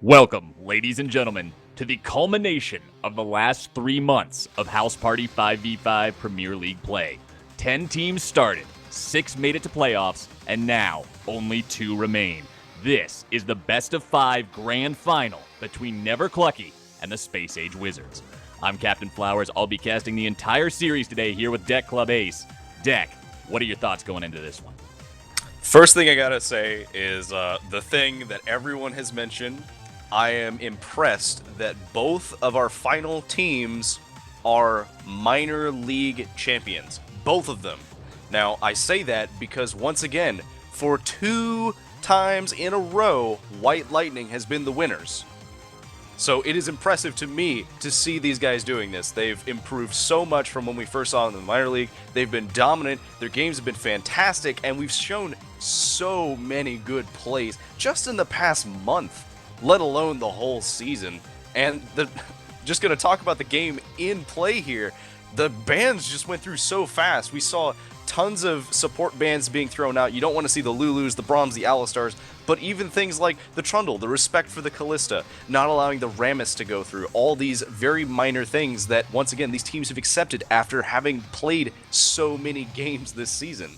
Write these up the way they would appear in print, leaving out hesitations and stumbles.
Welcome, ladies and gentlemen, to the culmination of the last 3 months of House Party 5v5 Premier League play. 10 teams started, 6 made it to playoffs, and now only 2 remain. This is the best of 5 grand final between Never Clucky and the Space Age Wizards. I'm Captain Flowers. I'll be casting the entire series today here with Deck Club Ace. Deck, what are your thoughts going into this one? First thing I gotta say is the thing that everyone has mentioned. I am impressed that both of our final teams are minor league champions. Both of them. Now, I say that because, once again, for 2 times in a row, White Lightning has been the winners. So it is impressive to me to see these guys doing this. They've improved so much from when we first saw them in the minor league. They've been dominant. Their games have been fantastic, and we've shown so many good plays just in the past month, let alone the whole season. And just going to talk about the game in play here. The bans just went through so fast. We saw tons of support bans being thrown out. You don't want to see the Lulus, the Broms, the Alistars, but even things like the Trundle, the Respect for the Callista, not allowing the Rammus to go through. All these very minor things that, once again, these teams have accepted after having played so many games this season.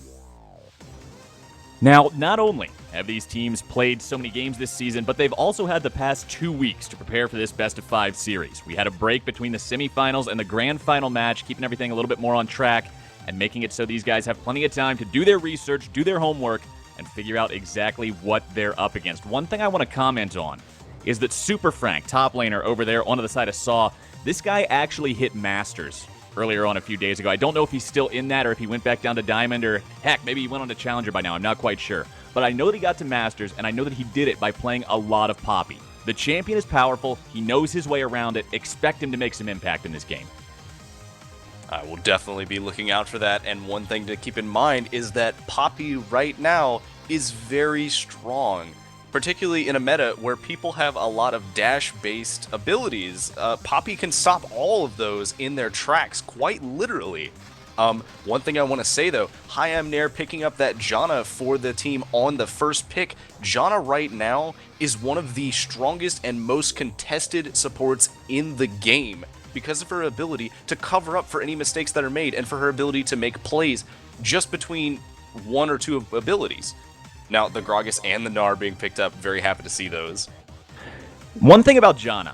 Now, not only have these teams played so many games this season, but they've also had the past 2 weeks to prepare for this best-of-5 series. We had a break between the semifinals and the grand final match, keeping everything a little bit more on track and making it so these guys have plenty of time to do their research, do their homework, and figure out exactly what they're up against. One thing I want to comment on is that Super Frank, top laner over there onto the side of Saw, this guy actually hit Masters earlier on a few days ago. I don't know if he's still in that or if he went back down to Diamond, or heck, maybe he went on to Challenger by now. I'm not quite sure. But I know that he got to Masters, and I know that he did it by playing a lot of Poppy. The champion is powerful. He knows his way around it. Expect him to make some impact in this game. I will definitely be looking out for that, and one thing to keep in mind is that Poppy right now is very strong, particularly in a meta where people have a lot of dash-based abilities. Poppy can stop all of those in their tracks, quite literally. One thing I want to say though, Hayam Nair picking up that Janna for the team on the first pick. Janna right now is one of the strongest and most contested supports in the game, because of her ability to cover up for any mistakes that are made and for her ability to make plays just between 1 or 2 abilities. Now, the Gragas and the Gnar being picked up, very happy to see those. One thing about Janna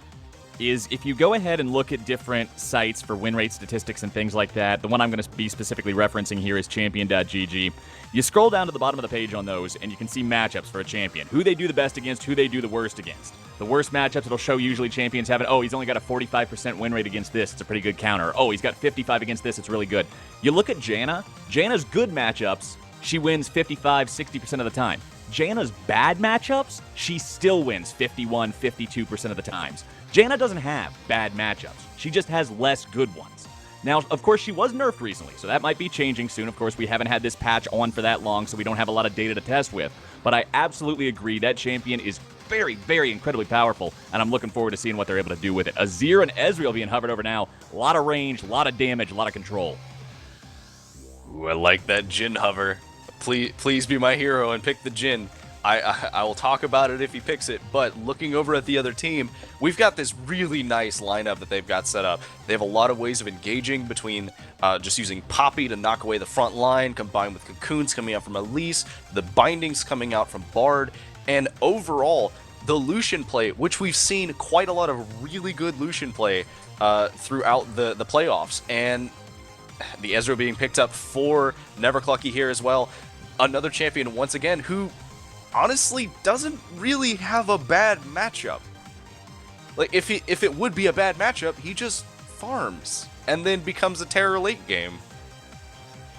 is if you go ahead and look at different sites for win rate statistics and things like that, the one I'm going to be specifically referencing here is champion.gg. You scroll down to the bottom of the page on those, and you can see matchups for a champion. Who they do the best against, who they do the worst against. The worst matchups, it'll show usually champions having, oh, he's only got a 45% win rate against this, it's a pretty good counter. Oh, he's got 55 against this, it's really good. You look at Janna, Janna's good matchups, she wins 55, 60% of the time. Janna's bad matchups, she still wins 51, 52% of the times. Janna doesn't have bad matchups. She just has less good ones. Now, of course, she was nerfed recently, so that might be changing soon. Of course, we haven't had this patch on for that long, so we don't have a lot of data to test with. But I absolutely agree that champion is very, very incredibly powerful, and I'm looking forward to seeing what they're able to do with it. Azir and Ezreal being hovered over now. A lot of range, a lot of damage, a lot of control. Ooh, I like that Jhin hover. Please be my hero and pick the Jhin. I will talk about it if he picks it, but looking over at the other team, we've got this really nice lineup that they've got set up. They have a lot of ways of engaging between just using Poppy to knock away the front line, combined with Cocoons coming out from Elise, the Bindings coming out from Bard, and overall, the Lucian play, which we've seen quite a lot of really good Lucian play throughout the playoffs, and the Ezreal being picked up for Never Clucky here as well. Another champion, once again, who honestly doesn't really have a bad matchup. Like, if it would be a bad matchup, he just farms and then becomes a terror late game.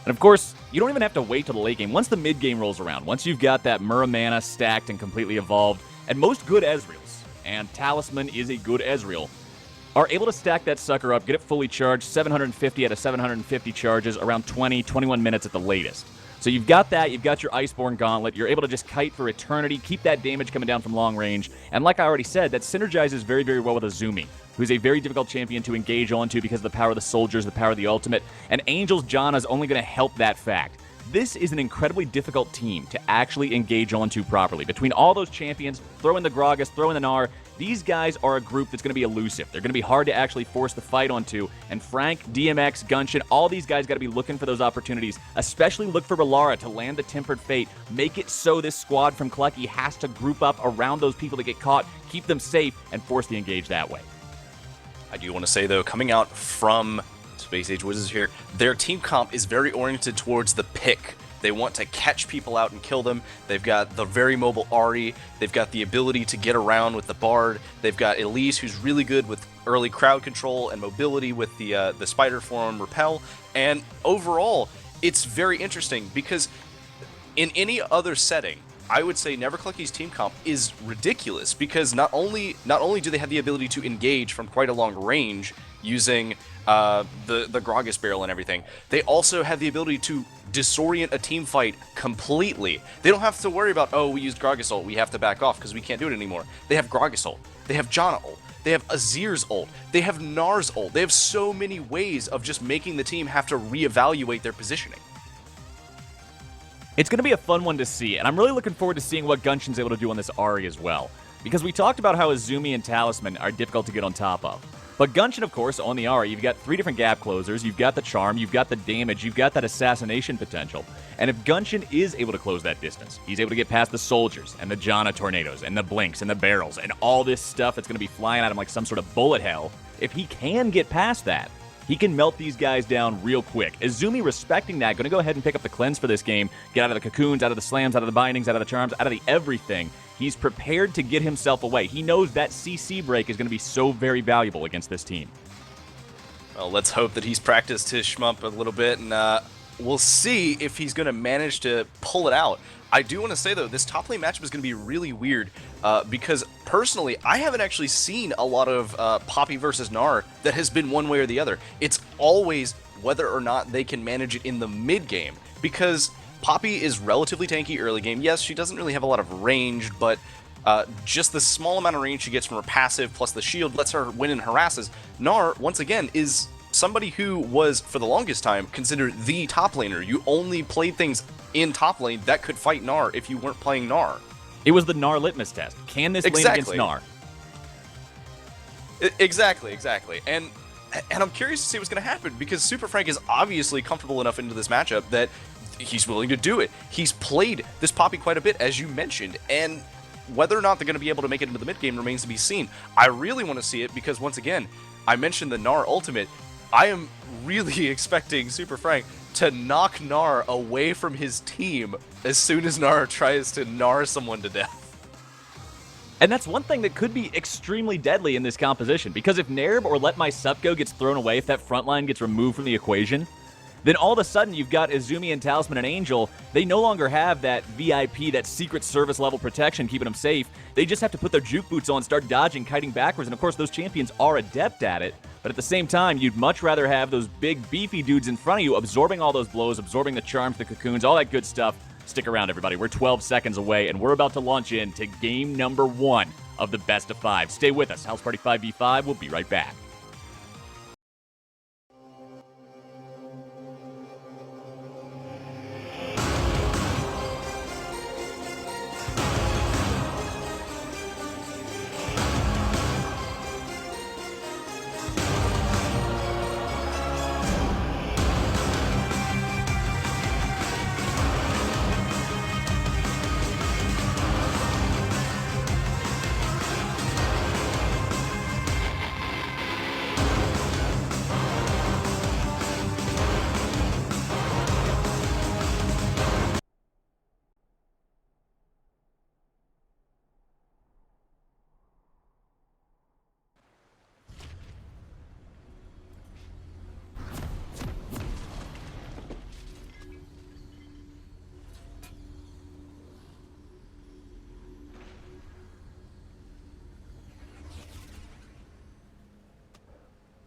And of course, you don't even have to wait till the late game. Once the mid game rolls around, once you've got that Muramana stacked and completely evolved, and most good Ezreals, and Talisman is a good Ezreal, are able to stack that sucker up, get it fully charged, 750 out of 750 charges, around 20, 21 minutes at the latest. So you've got that, you've got your Iceborne Gauntlet, you're able to just kite for eternity, keep that damage coming down from long range, and like I already said, that synergizes very, very well with Azumi, who's a very difficult champion to engage onto because of the power of the soldiers, the power of the ultimate, and Angel's Janna is only going to help that fact. This is an incredibly difficult team to actually engage onto properly. Between all those champions, throw in the Gragas, throw in the Gnar, these guys are a group that's going to be elusive. They're going to be hard to actually force the fight onto. And Frank, DMX, Gunshin, all these guys got to be looking for those opportunities. Especially look for Relara to land the Tempered Fate. Make it so this squad from Clucky has to group up around those people that get caught, keep them safe, and force the engage that way. I do want to say, though, coming out from Space Age Wizards here, their team comp is very oriented towards the pick. They want to catch people out and kill them. They've got the very mobile Ahri. They've got the ability to get around with the Bard. They've got Elise, who's really good with early crowd control and mobility with the Spider Form Repel. And overall, it's very interesting because in any other setting, I would say Never Clucky's team comp is ridiculous because not only do they have the ability to engage from quite a long range using the Gragas barrel and everything, they also have the ability to disorient a team fight completely. They don't have to worry about, oh, we used Gragas ult, we have to back off because we can't do it anymore. They have Gragas ult, they have Janna ult, they have Azir's ult, they have Gnar's ult. They have so many ways of just making the team have to reevaluate their positioning. It's going to be a fun one to see, and I'm really looking forward to seeing what Gunshin's able to do on this Ahri as well. Because we talked about how Azumi and Talisman are difficult to get on top of. But Gunshin, of course, on the Ahri, you've got 3 different gap closers, you've got the charm, you've got the damage, you've got that assassination potential. And if Gunshin is able to close that distance, he's able to get past the soldiers, and the Janna tornadoes, and the blinks, and the barrels, and all this stuff that's going to be flying at him like some sort of bullet hell, if he can get past that, he can melt these guys down real quick. Azumi, respecting that, going to go ahead and pick up the cleanse for this game, get out of the cocoons, out of the slams, out of the bindings, out of the charms, out of the everything. He's prepared to get himself away. He knows that CC break is going to be so very valuable against this team. Well, let's hope that he's practiced his shmup a little bit, and we'll see if he's going to manage to pull it out. I do want to say, though, this top lane matchup is going to be really weird because, personally, I haven't actually seen a lot of Poppy versus Gnar that has been one way or the other. It's always whether or not they can manage it in the mid-game, because Poppy is relatively tanky early game. Yes, she doesn't really have a lot of range, but just the small amount of range she gets from her passive plus the shield lets her win and harasses. Gnar, once again, is somebody who was, for the longest time, considered the top laner. You only played things in top lane that could fight Gnar if you weren't playing Gnar. It was the Gnar litmus test. Can this lane against Gnar? Exactly. And I'm curious to see what's going to happen, because Super Frank is obviously comfortable enough into this matchup that he's willing to do it. He's played this Poppy quite a bit, as you mentioned, and whether or not they're going to be able to make it into the mid game remains to be seen. I really want to see it because, once again, I mentioned the Gnar ultimate. I am really expecting Super Frank to knock Gnar away from his team as soon as Gnar tries to Gnar someone to death. And that's one thing that could be extremely deadly in this composition, because if Nerb or Let My Sup Go gets thrown away, if that front line gets removed from the equation, then all of a sudden you've got Azumi and Talisman and Angel. They no longer have that VIP, that Secret Service level protection keeping them safe. They just have to put their juke boots on, start dodging, kiting backwards, and of course those champions are adept at it. But at the same time, you'd much rather have those big, beefy dudes in front of you absorbing all those blows, absorbing the charms, the cocoons, all that good stuff. Stick around, everybody. We're 12 seconds away, and we're about to launch into game number 1 of the best of 5. Stay with us. House Party 5v5. We'll be right back.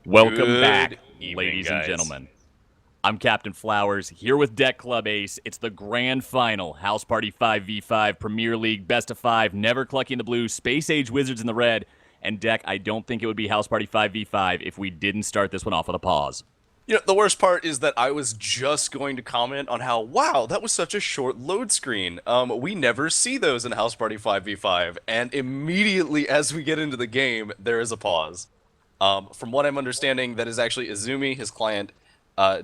Welcome back, ladies and gentlemen. I'm Captain Flowers, here with Deck Club Ace. It's the grand final, House Party 5v5, Premier League, Best of 5, Never Clucky in the blue, Space Age Wizards in the red. And Deck, I don't think it would be House Party 5v5 if we didn't start this one off with a pause. You know, the worst part is that I was just going to comment on how, wow, that was such a short load screen. We never see those in House Party 5v5, and immediately as we get into the game, there is a pause. From what I'm understanding, that is actually Izumi, his client,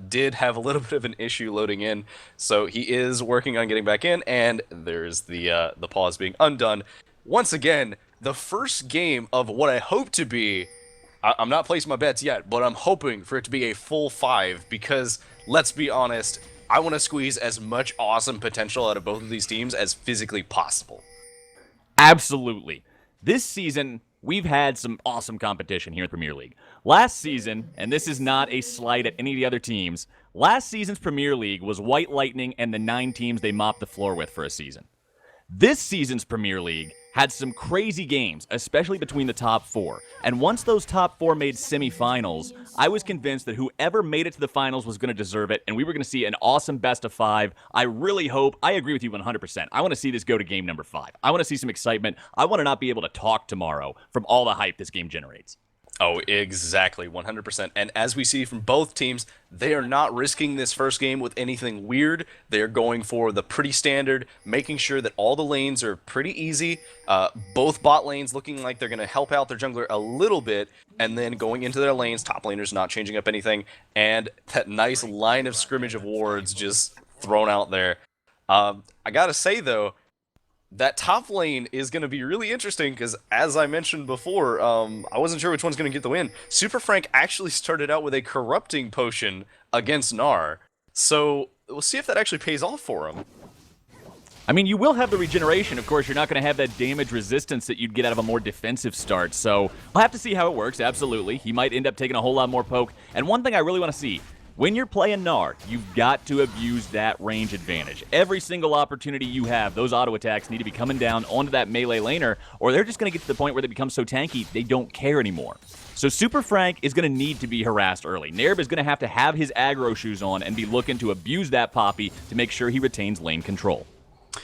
did have a little bit of an issue loading in, so he is working on getting back in, and there's the pause being undone. Once again, the first game of what I hope to be, I'm not placing my bets yet, but I'm hoping for it to be a full 5 because, let's be honest, I want to squeeze as much awesome potential out of both of these teams as physically possible. Absolutely. This season, we've had some awesome competition here in the Premier League. Last season, and this is not a slight at any of the other teams, last season's Premier League was White Lightning and the 9 teams they mopped the floor with for a season. This season's Premier League had some crazy games, especially between the top 4. And once those top 4 made semifinals, I was convinced that whoever made it to the finals was going to deserve it, and we were going to see an awesome best of 5. I really hope, I agree with you 100%. I want to see this go to game number 5. I want to see some excitement. I want to not be able to talk tomorrow from all the hype this game generates. Oh, exactly, 100%. And as we see from both teams, they are not risking this first game with anything weird. They're going for the pretty standard, making sure that all the lanes are pretty easy. Both bot lanes looking like they're going to help out their jungler a little bit, and then going into their lanes, top laners not changing up anything, and that nice line of scrimmage of wards just thrown out there. I gotta say, though, that top lane is going to be really interesting because, as I mentioned before, I wasn't sure which one's going to get the win. Super Frank actually started out with a corrupting potion against Gnar, so we'll see if that actually pays off for him. I mean, you will have the regeneration. Of course, you're not going to have that damage resistance that you'd get out of a more defensive start, so we'll have to see how it works, absolutely. He might end up taking a whole lot more poke, and one thing I really want to see, when you're playing Gnar, you've got to abuse that range advantage. Every single opportunity you have, those auto attacks need to be coming down onto that melee laner, or they're just going to get to the point where they become so tanky, they don't care anymore. So Super Frank is going to need to be harassed early. Nerb is going to have his aggro shoes on and be looking to abuse that Poppy to make sure he retains lane control.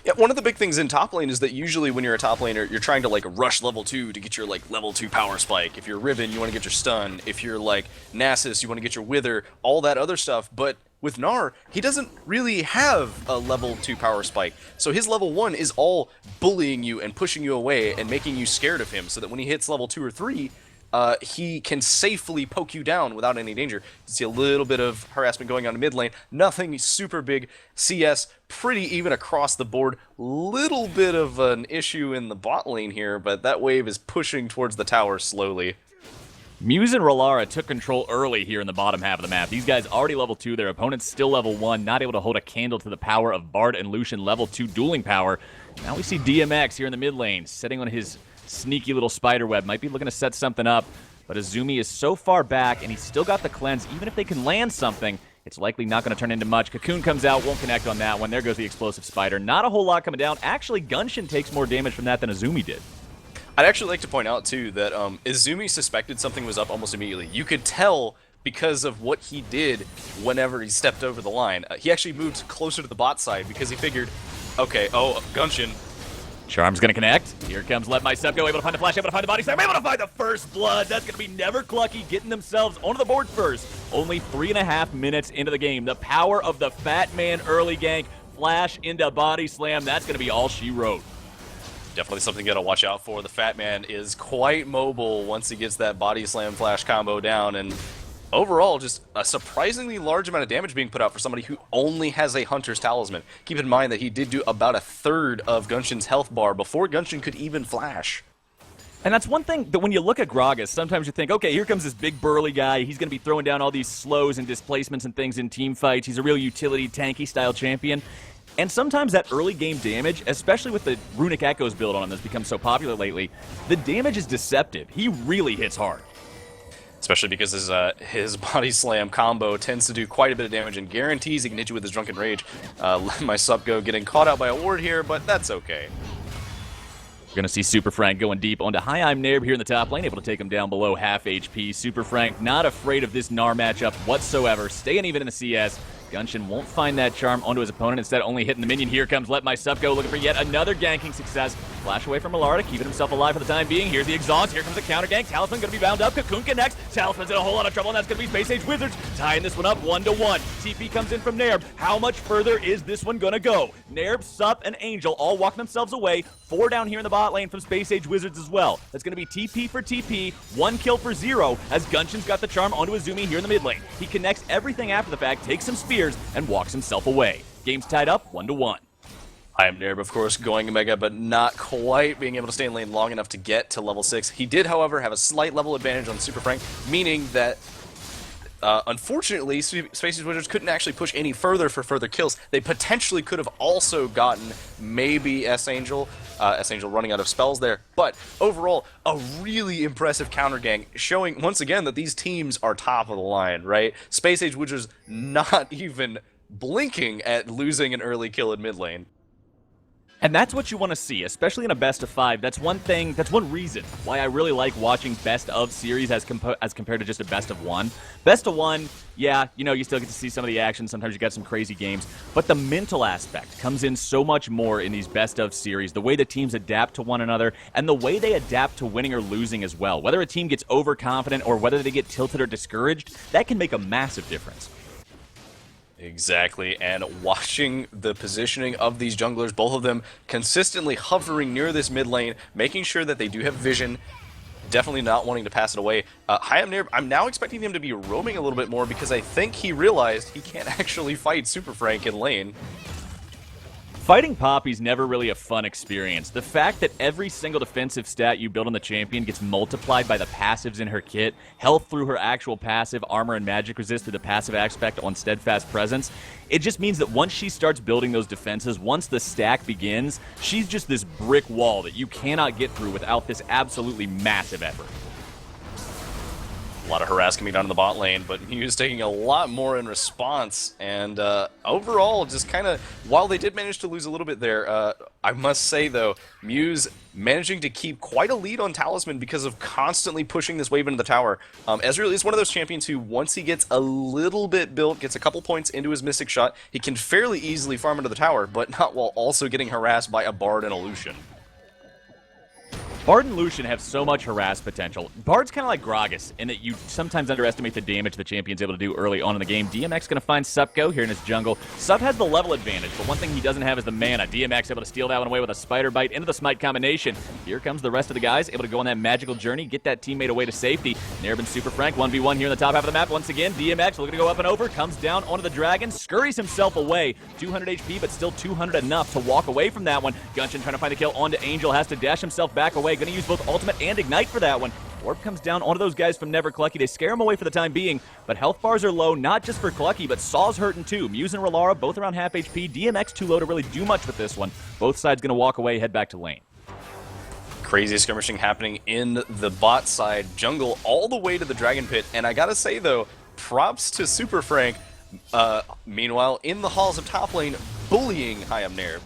Yeah, one of the big things in top lane is that usually when you're a top laner, you're trying to like rush level 2 to get your like level 2 power spike. If you're Riven, you want to get your stun. If you're like Nasus, you want to get your Wither, all that other stuff. But with Gnar, he doesn't really have a level 2 power spike. So his level 1 is all bullying you and pushing you away and making you scared of him so that when he hits level 2 or 3, he can safely poke you down without any danger. You see a little bit of harassment going on in mid lane. Nothing super big. CS pretty even across the board. Little bit of an issue in the bot lane here, but that wave is pushing towards the tower slowly. Muse and Rolara took control early here in the bottom half of the map. These guys already level 2, their opponent's still level 1, not able to hold a candle to the power of Bard and Lucian level 2 dueling power. Now we see DMX here in the mid lane, sitting on his sneaky little spider web. Might be looking to set something up, but Izumi is so far back, and he's still got the cleanse. Even if they can land something, it's likely not going to turn into much. Cocoon comes out, won't connect on that one. There goes the explosive spider. Not a whole lot coming down. Actually, Gunshin takes more damage from that than Izumi did. I'd actually like to point out, too, that Izumi suspected something was up almost immediately. You could tell because of what he did whenever he stepped over the line. He actually moved closer to the bot side because he figured, okay, oh, Gunshin. Charm's gonna connect. Here comes Let Myself Go, able to find the flash, able to find the body slam, able to find the first blood. That's gonna be Never Clucky getting themselves onto the board first. Only 3.5 minutes into the game. The power of the Fat Man early gank, flash into body slam. That's gonna be all she wrote. Definitely something you gotta watch out for. The Fat Man is quite mobile once he gets that body slam flash combo down, and overall, just a surprisingly large amount of damage being put out for somebody who only has a Hunter's Talisman. Keep in mind that he did do about a third of Gunshin's health bar before Gunshin could even flash. And that's one thing that when you look at Gragas, sometimes you think, okay, here comes this big burly guy. He's going to be throwing down all these slows and displacements and things in team fights. He's a real utility, tanky style champion. And sometimes that early game damage, especially with the Runic Echoes build on him that's become so popular lately, the damage is deceptive. He really hits hard. Especially because his body slam combo tends to do quite a bit of damage and guarantees he can hit you with his Drunken Rage. Let my sup go getting caught out by a ward here, but that's okay. We're going to see Super Frank going deep onto Hi, I'm Nerb here in the top lane, able to take him down below half HP. Super Frank not afraid of this Gnar matchup whatsoever, staying even in the CS. Gunshin won't find that charm onto his opponent, instead only hitting the minion. Here comes Let My Sup Go, looking for yet another ganking success. Flash away from Alara, keeping himself alive for the time being. Here's the exhaust. Here comes the counter gank. Talisman going to be bound up. Cocoon connects. Talisman's in a whole lot of trouble, and that's going to be Space Age Wizards tying this one up 1-1. TP comes in from Nairb. How much further is this one going to go? Nairb, Sup, and Angel all walking themselves away. 4 down here in the bot lane from Space Age Wizards as well. That's going to be TP for TP, 1 kill for 0, as Gunshin's got the charm onto Azumi here in the mid lane. He connects everything after the fact, takes some spears, and walks himself away. Game's tied up 1-1. I am Nairb, of course, going Mega, but not quite being able to stay in lane long enough to get to level 6. He did, however, have a slight level advantage on Super Frank, meaning that, unfortunately, Space Age Wizards couldn't actually push any further for further kills. They potentially could have also gotten maybe S-Angel running out of spells there, but overall, a really impressive counter gang, showing, once again, that these teams are top of the line, right? Space Age Wizards not even blinking at losing an early kill in mid lane. And that's what you want to see, especially in a best of 5. That's one thing, that's one reason why I really like watching best of series as compared to just a best of 1. Best of 1, yeah, you know, you still get to see some of the action. Sometimes you got some crazy games. But the mental aspect comes in so much more in these best of series. The way the teams adapt to one another and the way they adapt to winning or losing as well. Whether a team gets overconfident or whether they get tilted or discouraged, that can make a massive difference. Exactly, and watching the positioning of these junglers, both of them consistently hovering near this mid lane, making sure that they do have vision, definitely not wanting to pass it away. I'm now expecting him to be roaming a little bit more because I think he realized he can't actually fight Super Frank in lane. Fighting Poppy's never really a fun experience. The fact that every single defensive stat you build on the champion gets multiplied by the passives in her kit, health through her actual passive, armor and magic resist through the passive aspect on Steadfast Presence, it just means that once she starts building those defenses, once the stack begins, she's just this brick wall that you cannot get through without this absolutely massive effort. A lot of harass coming down in the bot lane, but Muse taking a lot more in response, and overall, just kind of, while they did manage to lose a little bit there, I must say, though, Muse managing to keep quite a lead on Talisman because of constantly pushing this wave into the tower. Ezreal is one of those champions who, once he gets a little bit built, gets a couple points into his Mystic Shot, he can fairly easily farm into the tower, but not while also getting harassed by a Bard and a Lucian. Bard and Lucian have so much harass potential. Bard's kind of like Gragas, in that you sometimes underestimate the damage the champion's able to do early on in the game. DMX going to find Sup go here in his jungle. Sup has the level advantage, but one thing he doesn't have is the mana. DMX able to steal that one away with a Spider Bite into the Smite combination. Here comes the rest of the guys, able to go on that magical journey, get that teammate away to safety. Nairb and Super Frank, 1v1 here in the top half of the map. Once again, DMX looking to go up and over, comes down onto the dragon, scurries himself away. 200 HP, but still 200 enough to walk away from that one. Gunshin trying to find the kill onto Angel, has to dash himself back away. Going to use both Ultimate and Ignite for that one. Orb comes down onto those guys from Never Clucky. They scare him away for the time being, but health bars are low, not just for Clucky, but Saw's hurting too. Muse and Relara both around half HP. DMX too low to really do much with this one. Both sides going to walk away, head back to lane. Crazy skirmishing happening in the bot side jungle all the way to the Dragon Pit, and I gotta say though, props to Super Frank, meanwhile, in the halls of top lane, bullying Hayam Nairb.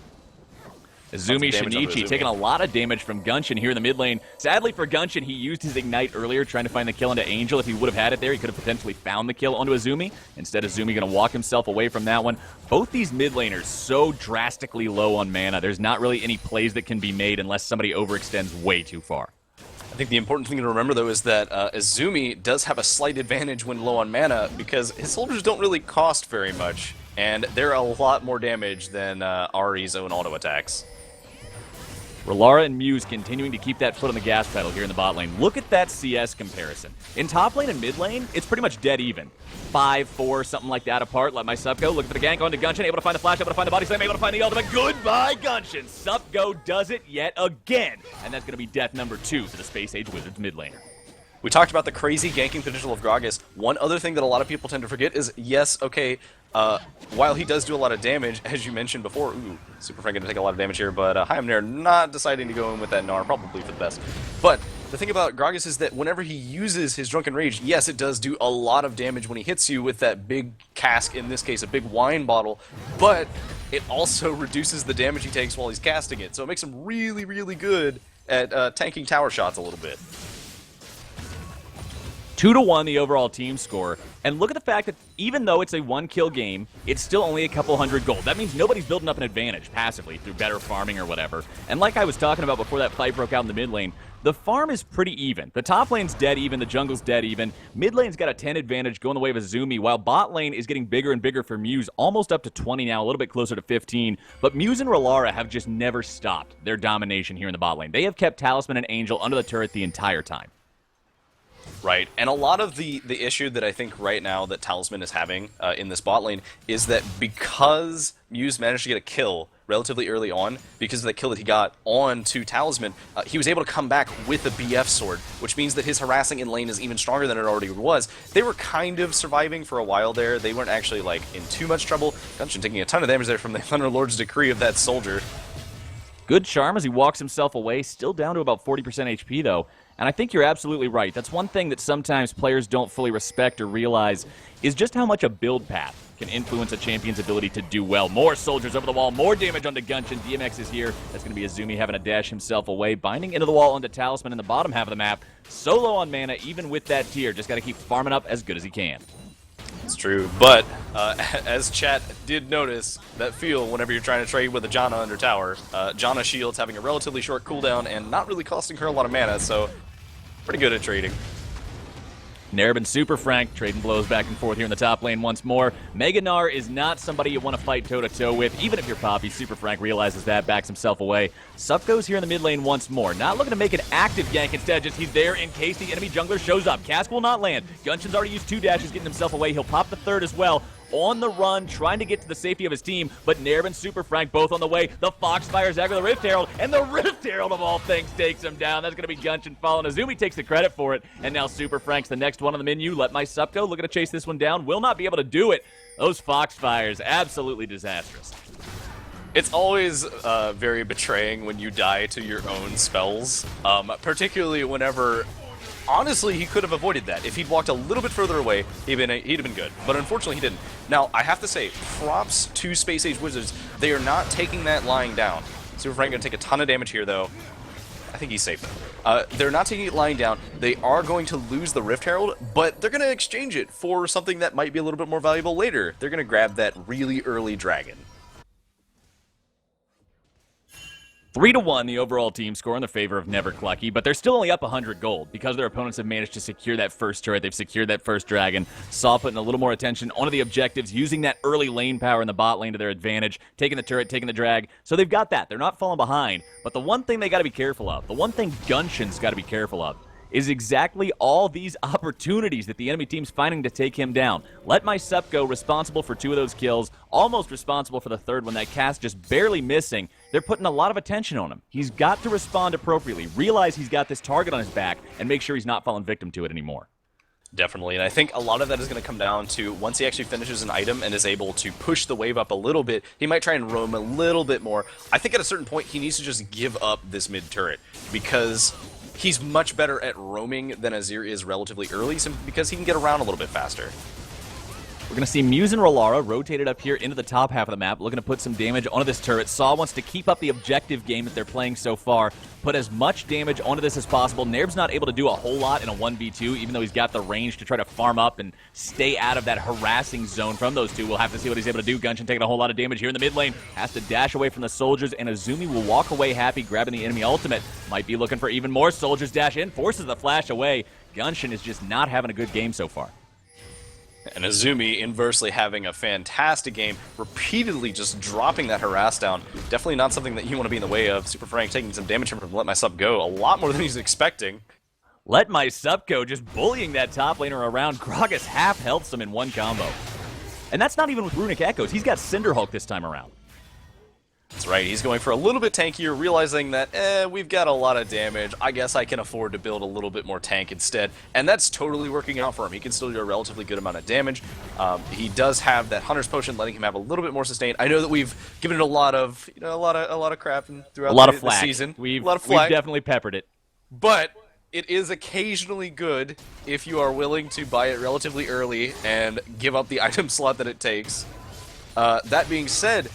Azumi Shinichi taking a lot of damage from Gunshin here in the mid lane. Sadly for Gunshin, he used his Ignite earlier trying to find the kill onto Angel. If he would have had it there, he could have potentially found the kill onto Azumi. Instead, Azumi going to walk himself away from that one. Both these mid laners so drastically low on mana. There's not really any plays that can be made unless somebody overextends way too far. I think the important thing to remember, though, is that Azumi does have a slight advantage when low on mana because his soldiers don't really cost very much, and they're a lot more damage than Ahri's own auto attacks. Relara and Muse continuing to keep that foot on the gas pedal here in the bot lane. Look at that CS comparison. In top lane and mid lane, it's pretty much dead even. 5, 4, something like that apart. Let my Sup go. Looking for the gank onto Gunshin. Able to find the flash, able to find the body slam, able to find the ultimate. Goodbye, Gunshin. Sup go does it yet again. And that's going to be death number 2 for the Space Age Wizards mid laner. We talked about the crazy ganking potential of Gragas. One other thing that a lot of people tend to forget is, yes, okay, while he does do a lot of damage, as you mentioned before, Super Frank going to take a lot of damage here, but Hayam Nairb not deciding to go in with that Gnar, probably for the best. But the thing about Gragas is that whenever he uses his Drunken Rage, yes, it does do a lot of damage when he hits you with that big cask, in this case, a big wine bottle, but it also reduces the damage he takes while he's casting it, so it makes him really, really good at tanking tower shots a little bit. 2-1 the overall team score. And look at the fact that even though it's a one-kill game, it's still only a couple hundred gold. That means nobody's building up an advantage passively through better farming or whatever. And like I was talking about before that fight broke out in the mid lane, the farm is pretty even. The top lane's dead even, the jungle's dead even. Mid lane's got a 10 advantage going the way of Azumi, while bot lane is getting bigger and bigger for Muse, almost up to 20 now, a little bit closer to 15. But Muse and Relara have just never stopped their domination here in the bot lane. They have kept Talisman and Angel under the turret the entire time. Right, and a lot of the issue that I think right now that Talisman is having in this bot lane is that because Muse managed to get a kill relatively early on, because of the kill that he got on to Talisman, he was able to come back with a BF sword, which means that his harassing in lane is even stronger than it already was. They were kind of surviving for a while there. They weren't actually like in too much trouble. Gunshin taking a ton of damage there from the Thunderlord's Decree of that soldier. Good charm as he walks himself away, still down to about 40% HP though. And I think you're absolutely right. That's one thing that sometimes players don't fully respect or realize is just how much a build path can influence a champion's ability to do well. More soldiers over the wall, more damage onto Gunshin. DMX is here. That's going to be Azumi having to dash himself away, binding into the wall onto Talisman in the bottom half of the map. So low on mana, even with that tier. Just got to keep farming up as good as he can. It's true, but as chat did notice, that feel whenever you're trying to trade with a Janna under tower, Janna Shield's having a relatively short cooldown and not really costing her a lot of mana, so pretty good at trading. Nerb and Super Frank trading blows back and forth here in the top lane once more. Mega Gnar is not somebody you want to fight toe-to-toe with, even if you're Poppy. Super Frank realizes that, backs himself away. Sup goes here in the mid lane once more. Not looking to make an active gank, instead just he's there in case the enemy jungler shows up. Cask will not land. Gunshin's already used 2 dashes, getting himself away. He'll pop the third as well. On the run, trying to get to the safety of his team, but Nerb and Super Frank both on the way. The Foxfire's aggro the Rift Herald, and the Rift Herald of all things takes him down. That's going to be Gunshin falling. Azumi takes the credit for it, and now Super Frank's the next one on the menu. Let my sup go, looking to chase this one down. Will not be able to do it. Those Foxfires, absolutely disastrous. It's always very betraying when you die to your own spells, particularly whenever... Honestly, he could have avoided that. If he'd walked a little bit further away, he'd have been good. But unfortunately, he didn't. Now, I have to say, props to Space Age Wizards. They are not taking that lying down. Super Frank going to take a ton of damage here, though. I think he's safe. They're not taking it lying down. They are going to lose the Rift Herald, but they're going to exchange it for something that might be a little bit more valuable later. They're going to grab that really early dragon. 3-1 the overall team score in the favor of Never Clucky, but they're still only up 100 gold because their opponents have managed to secure that first turret. They've secured that first dragon. Saw putting a little more attention onto the objectives, using that early lane power in the bot lane to their advantage, taking the turret, taking the drag. So they've got that. They're not falling behind. But the one thing they got to be careful of, the one thing Gunshin's got to be careful of, is exactly all these opportunities that the enemy team's finding to take him down. Let my sup go, responsible for 2 of those kills, almost responsible for the third one. That cast just barely missing. They're putting a lot of attention on him. He's got to respond appropriately, realize he's got this target on his back, and make sure he's not falling victim to it anymore. Definitely, and I think a lot of that is going to come down to once he actually finishes an item and is able to push the wave up a little bit, he might try and roam a little bit more. I think at a certain point, he needs to just give up this mid turret, because he's much better at roaming than Azir is relatively early, simply because he can get around a little bit faster. We're going to see Muse and Relara rotated up here into the top half of the map, looking to put some damage onto this turret. Saw wants to keep up the objective game that they're playing so far, put as much damage onto this as possible. Nerb's not able to do a whole lot in a 1v2, even though he's got the range to try to farm up and stay out of that harassing zone from those two. We'll have to see what he's able to do. Gunshin taking a whole lot of damage here in the mid lane. Has to dash away from the soldiers, and Azumi will walk away happy, grabbing the enemy ultimate. Might be looking for even more soldiers. Dash in, forces the flash away. Gunshin is just not having a good game so far. And Azumi inversely having a fantastic game, repeatedly just dropping that harass down. Definitely not something that you want to be in the way of. Super Frank taking some damage from Let My Sup Go, a lot more than he's expecting. Let My Sup Go, just bullying that top laner around. Gragas half healths him in one combo. And that's not even with Runic Echoes. He's got Cinder Hulk this time around. That's right, he's going for a little bit tankier, realizing that, we've got a lot of damage. I guess I can afford to build a little bit more tank instead. And that's totally working out for him. He can still do a relatively good amount of damage. He does have that Hunter's Potion, letting him have a little bit more sustain. I know that we've given it a lot of, a lot of crap throughout the season. We've definitely peppered it. But it is occasionally good if you are willing to buy it relatively early and give up the item slot that it takes. That being said,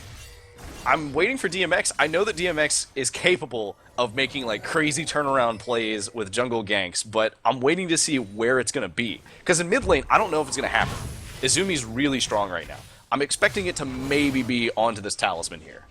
I'm waiting for DMX. I know that DMX is capable of making like crazy turnaround plays with jungle ganks, but I'm waiting to see where it's going to be. Because in mid lane, I don't know if it's going to happen. Izumi's really strong right now. I'm expecting it to maybe be onto this talisman here.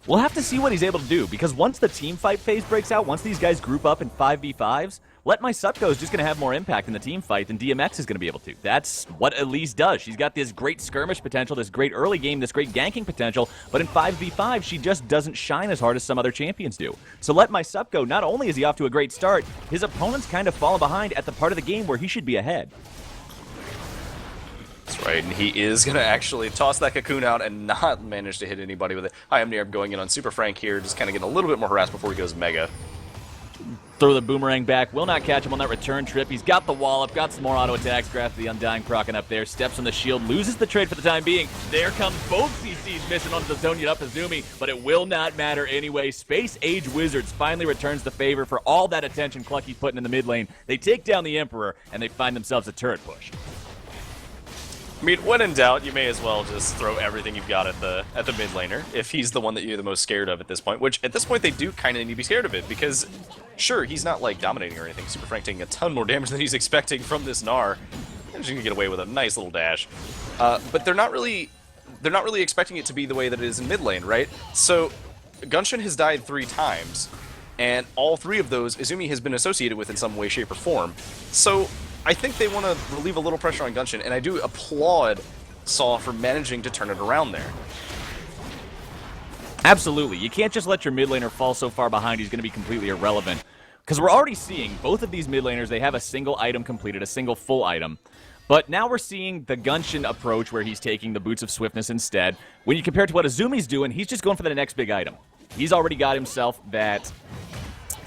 We'll have to see what he's able to do, because once the team fight phase breaks out, once these guys group up in 5v5s, Let My Sup Go is just going to have more impact in the team fight than DMX is going to be able to. That's what Elise does. She's got this great skirmish potential, this great early game, this great ganking potential, but in 5v5, she just doesn't shine as hard as some other champions do. So Let My Sup Go, not only is he off to a great start, his opponent's kind of fallen behind at the part of the game where he should be ahead. That's right, and he is going to actually toss that cocoon out and not manage to hit anybody with it. I am Nerb going in on Super Frank here, just kind of getting a little bit more harassed before he goes Mega. Throw the boomerang back, will not catch him on that return trip. He's got the wall up, got some more auto attacks, grabs the Undying procking up there, steps on the shield, loses the trade for the time being. There comes both CCs missing onto the zone up Izumi, but it will not matter anyway. Space Age Wizards finally returns the favor for all that attention Clucky's putting in the mid lane. They take down the Emperor, and they find themselves a turret push. I mean, when in doubt, you may as well just throw everything you've got at the mid laner, if he's the one that you're the most scared of at this point, which at this point they do kind of need to be scared of it, because sure, he's not like dominating or anything. Super Frank taking a ton more damage than he's expecting from this Gnar. They're just gonna get away with a nice little dash. But they're not really expecting it to be the way that it is in mid lane, right? So Gunshin has died 3 times, and all 3 of those Izumi has been associated with in some way, shape, or form. So I think they want to relieve a little pressure on Gunshin, and I do applaud Saw for managing to turn it around there. Absolutely. You can't just let your mid laner fall so far behind he's going to be completely irrelevant. Because we're already seeing both of these mid laners, they have a single item completed, a single full item. But now we're seeing the Gunshin approach where he's taking the Boots of Swiftness instead. When you compare it to what Izumi's doing, he's just going for the next big item. He's already got himself that...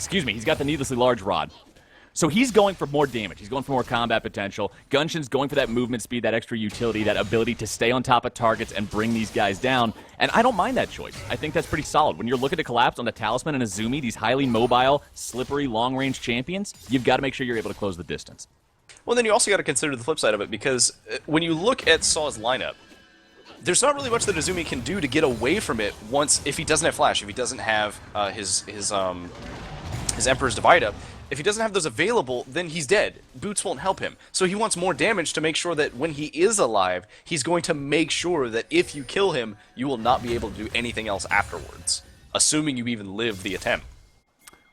he's got the Needlessly Large Rod. So he's going for more damage. He's going for more combat potential. Gunshin's going for that movement speed, that extra utility, that ability to stay on top of targets and bring these guys down. And I don't mind that choice. I think that's pretty solid. When you're looking to collapse on the Talisman and Izumi, these highly mobile, slippery, long-range champions, you've got to make sure you're able to close the distance. Well, then you also got to consider the flip side of it, because when you look at Saw's lineup, there's not really much that Izumi can do to get away from it if he doesn't have Flash, if he doesn't have his Emperor's Divide Up. If he doesn't have those available, then he's dead. Boots won't help him. So he wants more damage to make sure that when he is alive, he's going to make sure that if you kill him, you will not be able to do anything else afterwards, assuming you even live the attempt.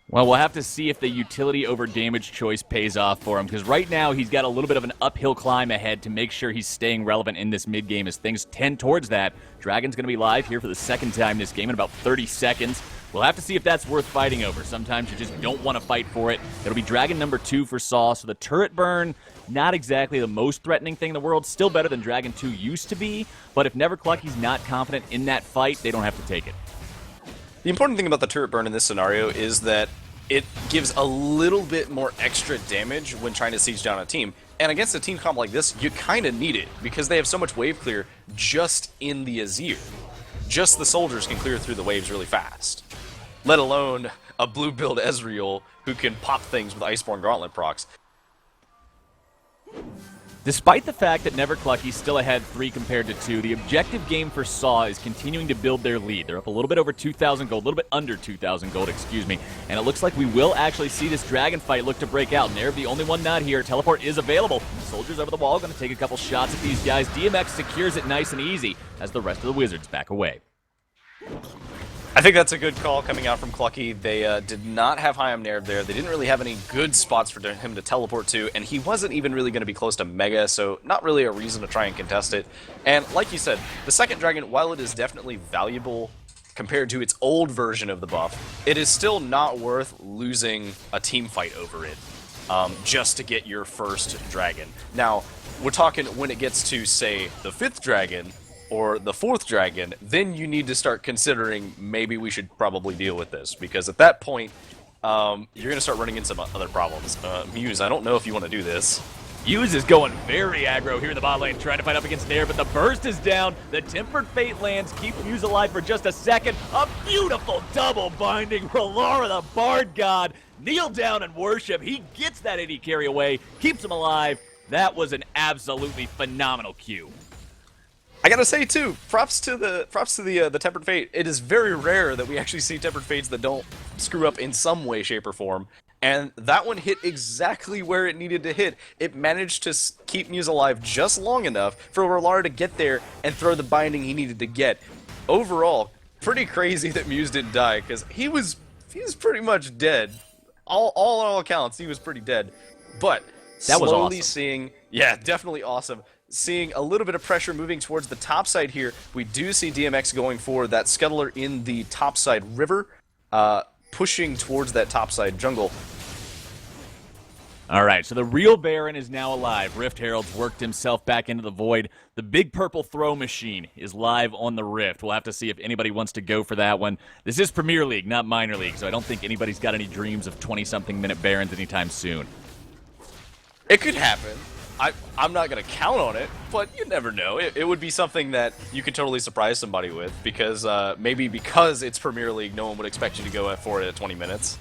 Well, we'll have to see if the utility over damage choice pays off for him, because right now he's got a little bit of an uphill climb ahead to make sure he's staying relevant in this mid-game as things tend towards that. Dragon's going to be live here for the second time this game in about 30 seconds. We'll have to see if that's worth fighting over. Sometimes you just don't want to fight for it. It'll be Dragon number 2 for Saw, so the turret burn, not exactly the most threatening thing in the world. Still better than Dragon 2 used to be, but if Never Clucky's not confident in that fight, they don't have to take it. The important thing about the turret burn in this scenario is that it gives a little bit more extra damage when trying to siege down a team. And against a team comp like this, you kind of need it, because they have so much wave clear just in the Azir. Just the soldiers can clear through the waves really fast. Let alone a blue build Ezreal who can pop things with Iceborne Gauntlet procs. Despite the fact that Never Clucky still ahead 3 compared to 2, the objective game for Saw is continuing to build their lead. They're up a little bit over 2,000 gold, a little bit under 2,000 gold, and it looks like we will actually see this dragon fight look to break out. Nerv, the only one not here. Teleport is available. Soldiers over the wall going to take a couple shots at these guys. DMX secures it nice and easy as the rest of the Wizards back away. I think that's a good call coming out from Clucky. They did not have Hayam Nerv there. They didn't really have any good spots for him to teleport to, and he wasn't even really going to be close to Mega, so not really a reason to try and contest it. And like you said, the second dragon, while it is definitely valuable compared to its old version of the buff, it is still not worth losing a team fight over it just to get your first dragon. Now, we're talking when it gets to, say, the 5th dragon, or the 4th dragon, then you need to start considering maybe we should probably deal with this, because at that point, you're going to start running into some other problems. Muse, I don't know if you want to do this. Muse is going very aggro here in the bot lane, trying to fight up against Nair, but the burst is down. The Tempered Fate lands, keeps Muse alive for just a second. A beautiful double binding. Relara, the Bard God, kneel down and worship. He gets that AD carry away, keeps him alive. That was an absolutely phenomenal cue. I gotta say too, props to the Tempered Fate. It is very rare that we actually see Tempered Fates that don't screw up in some way, shape, or form. And that one hit exactly where it needed to hit. It managed to keep Muse alive just long enough for Rolar to get there and throw the binding he needed to get. Overall, pretty crazy that Muse didn't die, because he was pretty much dead. All accounts, he was pretty dead. But That was slowly awesome. seeing, yeah, definitely awesome. Seeing a little bit of pressure moving towards the top side here. We do see DMX going for that Scuttler in the top side river, pushing towards that top side jungle. All right, so the real Baron is now alive. Rift Herald's worked himself back into the void. The big purple throw machine is live on the Rift. We'll have to see if anybody wants to go for that one. This is Premier League, not Minor League, so I don't think anybody's got any dreams of 20-something minute Barons anytime soon. It could happen. I'm not going to count on it, but you never know. It would be something that you could totally surprise somebody with, because maybe because it's Premier League, no one would expect you to go for it at 20 minutes.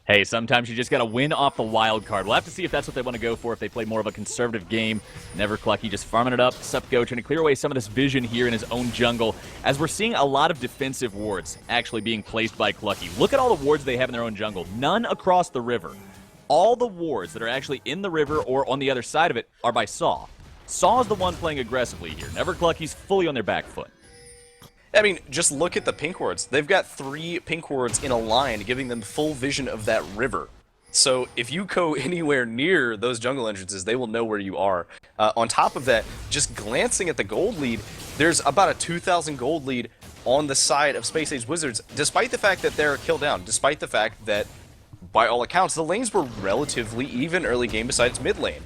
Hey, sometimes you just got to win off the wild card. We'll have to see if that's what they want to go for, if they play more of a conservative game. Never Clucky just farming it up. Supgo trying to clear away some of this vision here in his own jungle, as we're seeing a lot of defensive wards actually being placed by Clucky. Look at all the wards they have in their own jungle. None across the river. All the wards that are actually in the river or on the other side of it are by Saw. Saw is the one playing aggressively here. Never Clucky's fully on their back foot. I mean, just look at the pink wards. They've got 3 pink wards in a line, giving them full vision of that river. So if you go anywhere near those jungle entrances, they will know where you are. On top of that, just glancing at the gold lead, there's about a 2,000 gold lead on the side of Space Age Wizards, despite the fact that they're killed down, despite the fact that, by all accounts, the lanes were relatively even early game besides mid lane.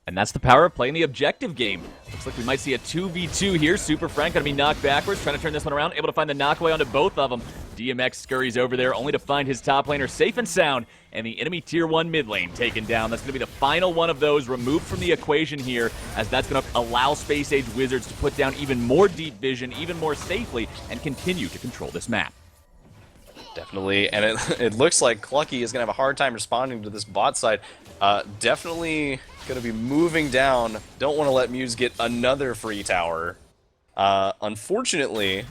And that's the power of playing the objective game. Looks like we might see a 2v2 here. Super Frank going to be knocked backwards, trying to turn this one around, able to find the knockaway onto both of them. DMX scurries over there, only to find his top laner safe and sound, and the enemy tier 1 mid lane taken down. That's going to be the final one of those removed from the equation here, as that's going to allow Space Age Wizards to put down even more deep vision, even more safely, and continue to control this map. Definitely, and it looks like Clucky is going to have a hard time responding to this bot side. Definitely going to be moving down. Don't want to let Muse get another free tower. Unfortunately,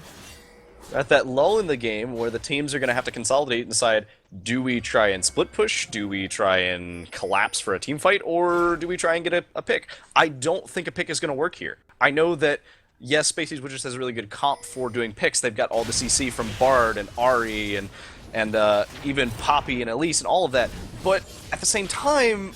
at that lull in the game where the teams are going to have to consolidate and decide, do we try and split push, do we try and collapse for a team fight, or do we try and get a pick? I don't think a pick is going to work here. I know that, yes, Space Age Wizards has a really good comp for doing picks. They've got all the CC from Bard and Ahri and even Poppy and Elise and all of that. But at the same time,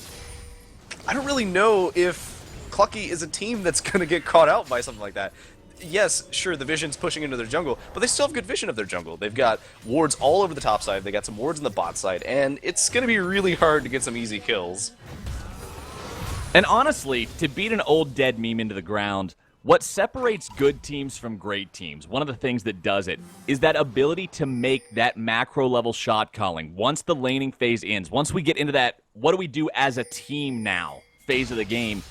I don't really know if Clucky is a team that's going to get caught out by something like that. Yes, sure, the Vision's pushing into their jungle, but they still have good vision of their jungle. They've got wards all over the top side, they got some wards on the bot side, and it's going to be really hard to get some easy kills. And honestly, to beat an old dead meme into the ground, what separates good teams from great teams, one of the things that does it, is that ability to make that macro-level shot calling. Once the laning phase ends, once we get into that, what do we do as a team now, phase of the game,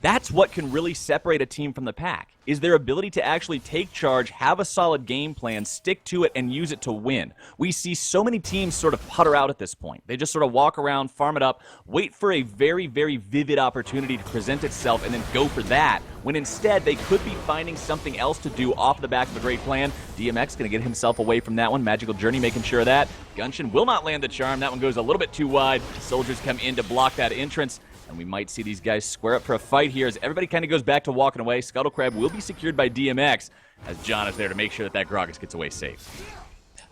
that's what can really separate a team from the pack, is their ability to actually take charge, have a solid game plan, stick to it, and use it to win. We see so many teams sort of putter out at this point. They just sort of walk around, farm it up, wait for a very, very vivid opportunity to present itself, and then go for that, when instead they could be finding something else to do off the back of a great plan. DMX going to get himself away from that one. Magical Journey making sure of that. Gunshin will not land the charm. That one goes a little bit too wide. Soldiers come in to block that entrance. And we might see these guys square up for a fight here as everybody kind of goes back to walking away. Scuttle Crab will be secured by DMX as John is there to make sure that Gragas gets away safe.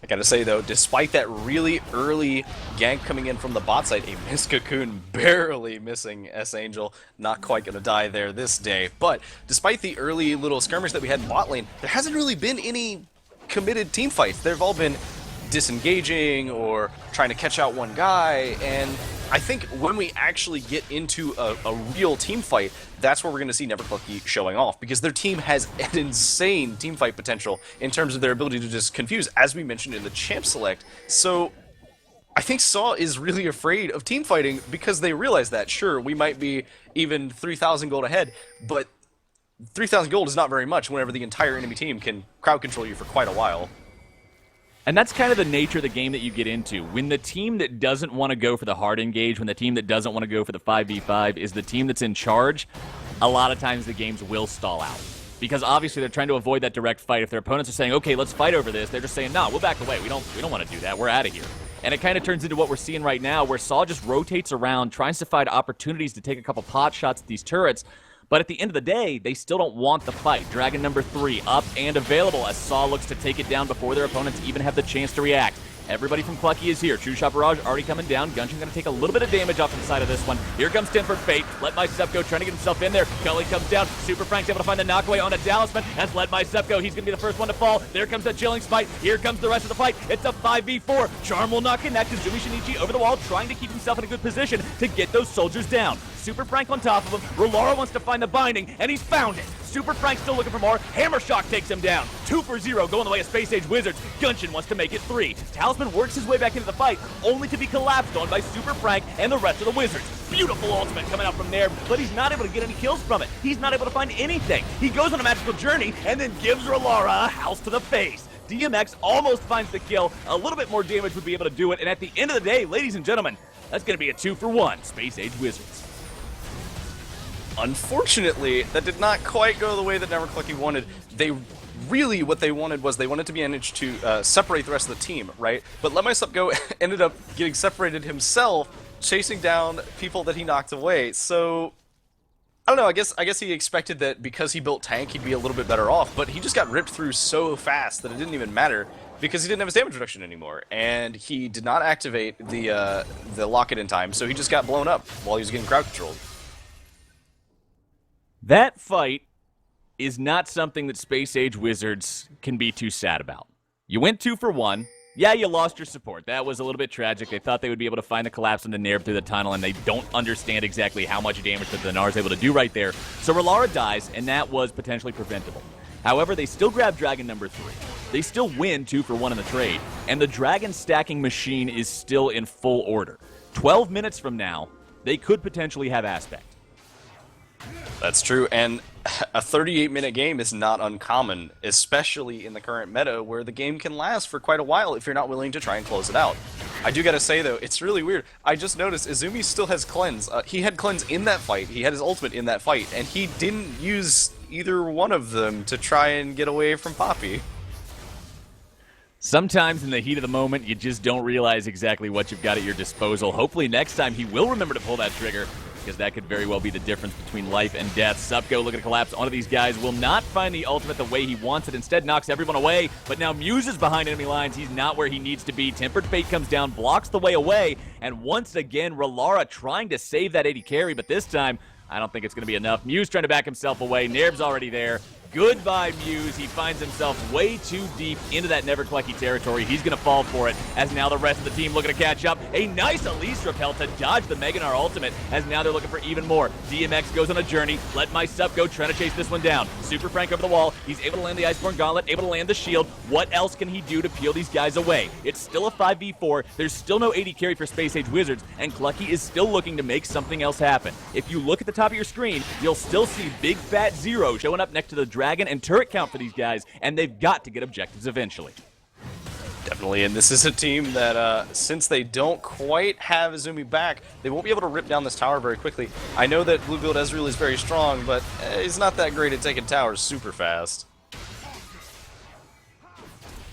I gotta say though, despite that really early gank coming in from the bot side, a Mist Cocoon barely missing S-Angel, not quite gonna die there this day. But despite the early little skirmish that we had in bot lane, there hasn't really been any committed team fights. They've all been disengaging or trying to catch out one guy, and I think when we actually get into a real team fight, that's where we're going to see Never Clucky showing off, because their team has an insane team fight potential in terms of their ability to just confuse, as we mentioned in the Champ Select. So I think Saw is really afraid of team fighting because they realize that, sure, we might be even 3,000 gold ahead, but 3,000 gold is not very much whenever the entire enemy team can crowd control you for quite a while. And that's kind of the nature of the game that you get into. When the team that doesn't want to go for the hard engage, when the team that doesn't want to go for the 5v5 is the team that's in charge, a lot of times the games will stall out. because obviously they're trying to avoid that direct fight. If their opponents are saying, okay, let's fight over this, they're just saying, no, we'll back away. We don't want to do that. We're out of here. And it kind of turns into what we're seeing right now, where Saw just rotates around, tries to find opportunities to take a couple pot shots at these turrets. But at the end of the day, they still don't want the fight. Dragon number 3 up and available as Saw looks to take it down before their opponents even have the chance to react. Everybody from Clucky is here. True Shot Barrage already coming down. Gunshin's going to take a little bit of damage off to the side of this one. Here comes Tinford Fate. Let My Step Go trying to get himself in there. Gully comes down. Super Frank's able to find the knockaway on a Talisman. Has Let My Step Go. He's going to be the first one to fall. There comes the Chilling Smite. Here comes the rest of the fight. It's a 5v4. Charm will not connect. Izumi Shinichi over the wall trying to keep himself in a good position to get those soldiers down. Super Frank on top of him. Rolara wants to find the binding, and he's found it. Super Frank's still looking for more. Hammer Shock takes him down. 2 for 0 going the way of Space Age Wizards. Gunshin wants to make it 3. Talisman works his way back into the fight, only to be collapsed on by Super Frank and the rest of the Wizards. Beautiful ultimate coming out from there, but he's not able to get any kills from it. He's not able to find anything. He goes on a magical journey and then gives Rolara a house to the face. DMX almost finds the kill. A little bit more damage would be able to do it, and at the end of the day, ladies and gentlemen, that's going to be a 2 for 1 Space Age Wizards. Unfortunately, that did not quite go the way that Never Clucky wanted. What they wanted was they wanted to manage to separate the rest of the team, right? But Let My Step Go ended up getting separated himself, chasing down people that he knocked away. So I don't know, I guess he expected that because he built tank, he'd be a little bit better off, but he just got ripped through so fast that it didn't even matter because he didn't have his damage reduction anymore, and he did not activate the lock-it in time, so he just got blown up while he was getting crowd controlled. That fight is not something that Space Age Wizards can be too sad about. You went 2 for 1. Yeah, you lost your support. That was a little bit tragic. They thought they would be able to find the collapse into Nairb through the tunnel, and they don't understand exactly how much damage that the Gnar is able to do right there. So Rolara dies, and that was potentially preventable. However, they still grab Dragon number 3. They still win 2 for 1 in the trade, and the Dragon stacking machine is still in full order. 12 minutes from now, they could potentially have Aspect. That's true, and a 38-minute game is not uncommon, especially in the current meta where the game can last for quite a while if you're not willing to try and close it out. I do gotta say though, it's really weird. I just noticed Izumi still has Cleanse. He had Cleanse in that fight, he had his ultimate in that fight, and he didn't use either one of them to try and get away from Poppy. Sometimes in the heat of the moment, you just don't realize exactly what you've got at your disposal. Hopefully next time he will remember to pull that trigger, because that could very well be the difference between life and death. Supko looking to collapse onto these guys. Will not find the ultimate the way he wants it. Instead knocks everyone away. But now Muse is behind enemy lines. He's not where he needs to be. Tempered Fate comes down, blocks the way away. And once again, Rolara trying to save that 80 carry. But this time, I don't think it's going to be enough. Muse trying to back himself away. Nairb's already there. Goodbye, Muse. He finds himself way too deep into that Never Clucky territory. He's going to fall for it, as now the rest of the team looking to catch up. A nice Elise repel to dodge the Meganar ultimate, as now they're looking for even more. DMX goes on a journey. Let My Sup Go trying to chase this one down. Super Frank over the wall. He's able to land the Iceborne Gauntlet, able to land the shield. What else can he do to peel these guys away? It's still a 5v4. There's still no 80 carry for Space Age Wizards, and Clucky is still looking to make something else happen. If you look at the top of your screen, you'll still see Big Fat Zero showing up next to the Dragon and turret count for these guys, and they've got to get objectives eventually. Definitely, and this is a team that, since they don't quite have Izumi back, they won't be able to rip down this tower very quickly. I know that Bluebeard Ezreal is very strong, but he's not that great at taking towers super fast.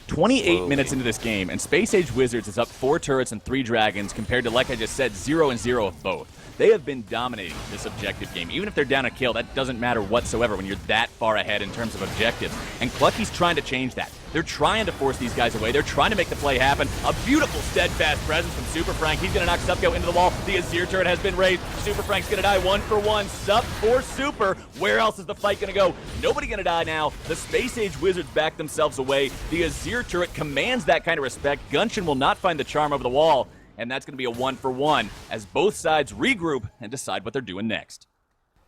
28 minutes into this game, and Space Age Wizards is up 4 turrets and 3 dragons compared to, like I just said, 0 and 0 of both. They have been dominating this objective game. Even if they're down a kill, that doesn't matter whatsoever when you're that far ahead in terms of objectives. And Clucky's trying to change that. They're trying to force these guys away. They're trying to make the play happen. A beautiful, steadfast presence from Super Frank. He's going to knock Supko into the wall. The Azir turret has been raised. Super Frank's going to die 1 for 1. Sup for Super. Where else is the fight going to go? Nobody going to die now. The Space Age Wizards back themselves away. The Azir turret commands that kind of respect. Gunshin will not find the charm over the wall. And that's going to be a 1 for 1 as both sides regroup and decide what they're doing next.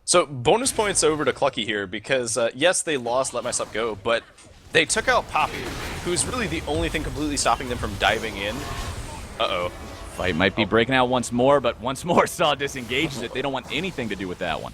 So bonus points over to Clucky here because, yes, they lost Let My Sup Go, but they took out Poppy, who's really the only thing completely stopping them from diving in. Uh-oh. Fight might be breaking out once more, but once more Saw disengages it. They don't want anything to do with that one.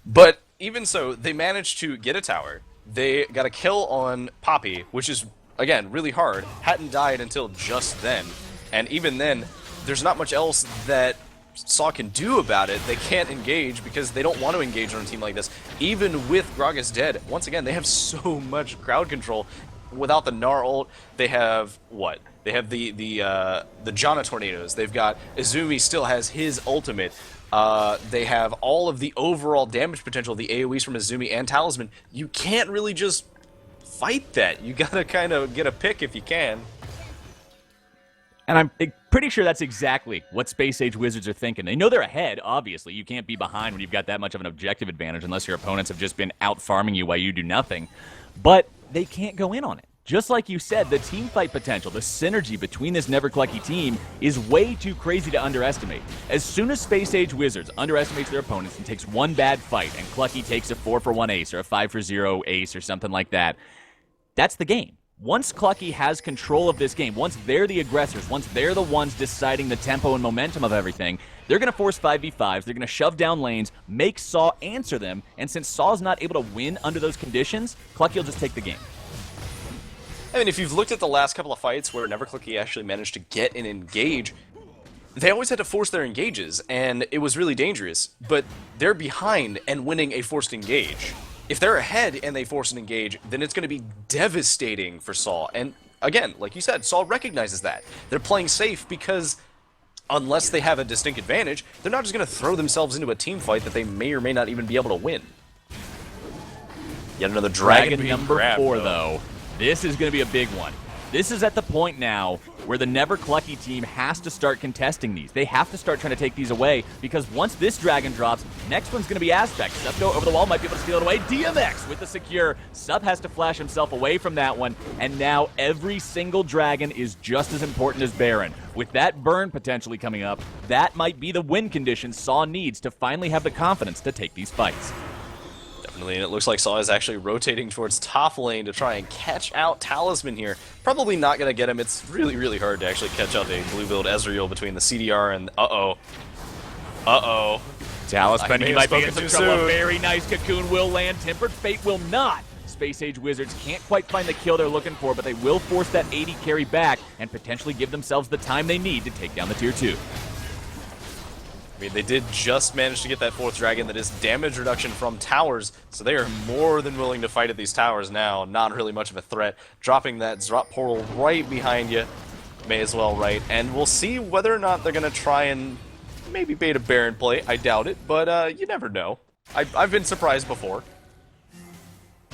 But even so, they managed to get a tower. They got a kill on Poppy, which is, again, really hard. Hadn't died until just then. And even then, there's not much else that Saw can do about it, they can't engage because they don't want to engage on a team like this. Even with Gragas dead, once again, they have so much crowd control. Without the Gnar ult, they have what? They have the Janna tornadoes. They've got Izumi still has his ultimate. They have all of the overall damage potential of the AoEs from Izumi and Talisman. You can't really just fight that. You gotta kind of get a pick if you can. And I'm pretty sure that's exactly what Space Age Wizards are thinking. They know they're ahead, obviously. You can't be behind when you've got that much of an objective advantage unless your opponents have just been out-farming you while you do nothing. But they can't go in on it. Just like you said, the team fight potential, the synergy between this Never Clucky team is way too crazy to underestimate. As soon as Space Age Wizards underestimates their opponents and takes one bad fight, and Clucky takes a 4-for-1 ace or a 5-for-0 ace or something like that, that's the game. Once Clucky has control of this game, once they're the aggressors, once they're the ones deciding the tempo and momentum of everything, they're going to force 5v5s, they're going to shove down lanes, make Saw answer them, and since Saw's not able to win under those conditions, Clucky will just take the game. I mean, if you've looked at the last couple of fights where Never Clucky actually managed to get and engage, they always had to force their engages, and it was really dangerous, but they're behind and winning a forced engage. If they're ahead and they force an engage, then it's going to be devastating for Saw. And again, like you said, Saw recognizes that. They're playing safe because unless they have a distinct advantage, they're not just going to throw themselves into a team fight that they may or may not even be able to win. Yet another dragon number grabbed, 4, though. This is going to be a big one. This is at the point now where the Never Clucky team has to start contesting these. They have to start trying to take these away, because once this dragon drops, next one's going to be Aspect. Sup go over the wall, might be able to steal it away. DMX with the secure. Sup has to flash himself away from that one, and now every single dragon is just as important as Baron. With that burn potentially coming up, that might be the win condition Saw needs to finally have the confidence to take these fights. Definitely, and it looks like Saw is actually rotating towards top lane to try and catch out Talisman here. Probably not going to get him. It's really, really hard to actually catch out a blue build Ezreal between the CDR and... Uh-oh. Talisman, he might be in some trouble. Soon. A very nice cocoon will land. Tempered Fate will not. Space Age Wizards can't quite find the kill they're looking for, but they will force that 80 carry back and potentially give themselves the time they need to take down the Tier 2. I mean, they did just manage to get that 4th dragon that is damage reduction from towers, so they are more than willing to fight at these towers now. Not really much of a threat. Dropping that drop portal right behind you, may as well, right? And we'll see whether or not they're going to try and maybe bait a Baron play. I doubt it, but you never know. I've been surprised before.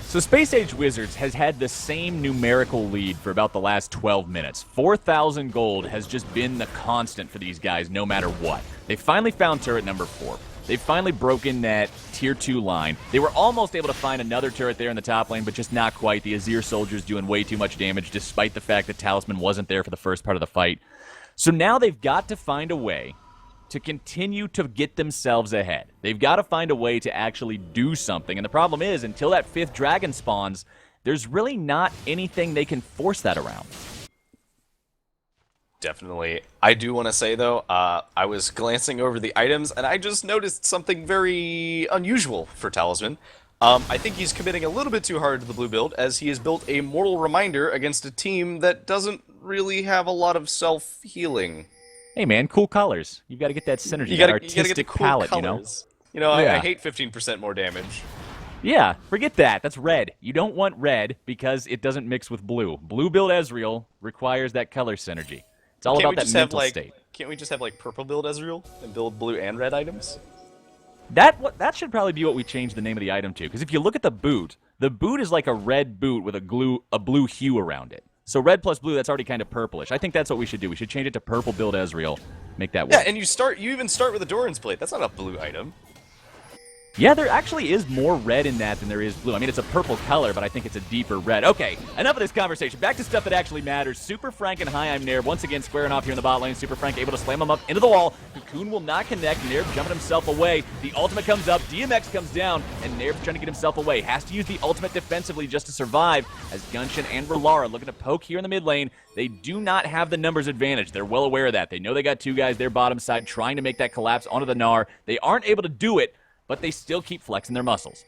So Space Age Wizards has had the same numerical lead for about the last 12 minutes. 4,000 gold has just been the constant for these guys no matter what. They finally found turret number 4. They finally broken that Tier 2 line. They were almost able to find another turret there in the top lane, but just not quite. The Azir soldiers doing way too much damage despite the fact that Talisman wasn't there for the first part of the fight. So now they've got to find a way to continue to get themselves ahead. They've got to find a way to actually do something. And the problem is, until that 5th dragon spawns, there's really not anything they can force that around. Definitely. I do want to say, though, I was glancing over the items, and I just noticed something very unusual for Talisman. I think he's committing a little bit too hard to the blue build, as he has built a Mortal Reminder against a team that doesn't really have a lot of self-healing. Hey man, cool colors. You've got to get that synergy, You that gotta get the artistic cool palette, colors. You know, Yeah. I hate 15% more damage. Yeah, forget that. That's red. You don't want red because it doesn't mix with blue. Blue build Ezreal requires that color synergy. It's all about that mental state. Can't we just have, like, purple build Ezreal and build blue and red items? That should probably be what we change the name of the item to, because if you look at the boot is like a red boot with a blue hue around it. So red plus blue, that's already kind of purplish. I think that's what we should do. We should change it to purple build Ezreal. Make that work. Yeah, and you even start with a Doran's Blade. That's not a blue item. Yeah, there actually is more red in that than there is blue. I mean, it's a purple color, but I think it's a deeper red. Okay, enough of this conversation. Back to stuff that actually matters. Super Frank and Hi, I'm Nair once again squaring off here in the bot lane. Super Frank able to slam him up into the wall. Cocoon will not connect. Nair jumping himself away. The ultimate comes up. DMX comes down, and Nair trying to get himself away. Has to use the ultimate defensively just to survive, as Gunshin and Relara looking to poke here in the mid lane. They do not have the numbers advantage. They're well aware of that. They know they got 2 guys there bottom side trying to make that collapse onto the Gnar. They aren't able to do it, but they still keep flexing their muscles.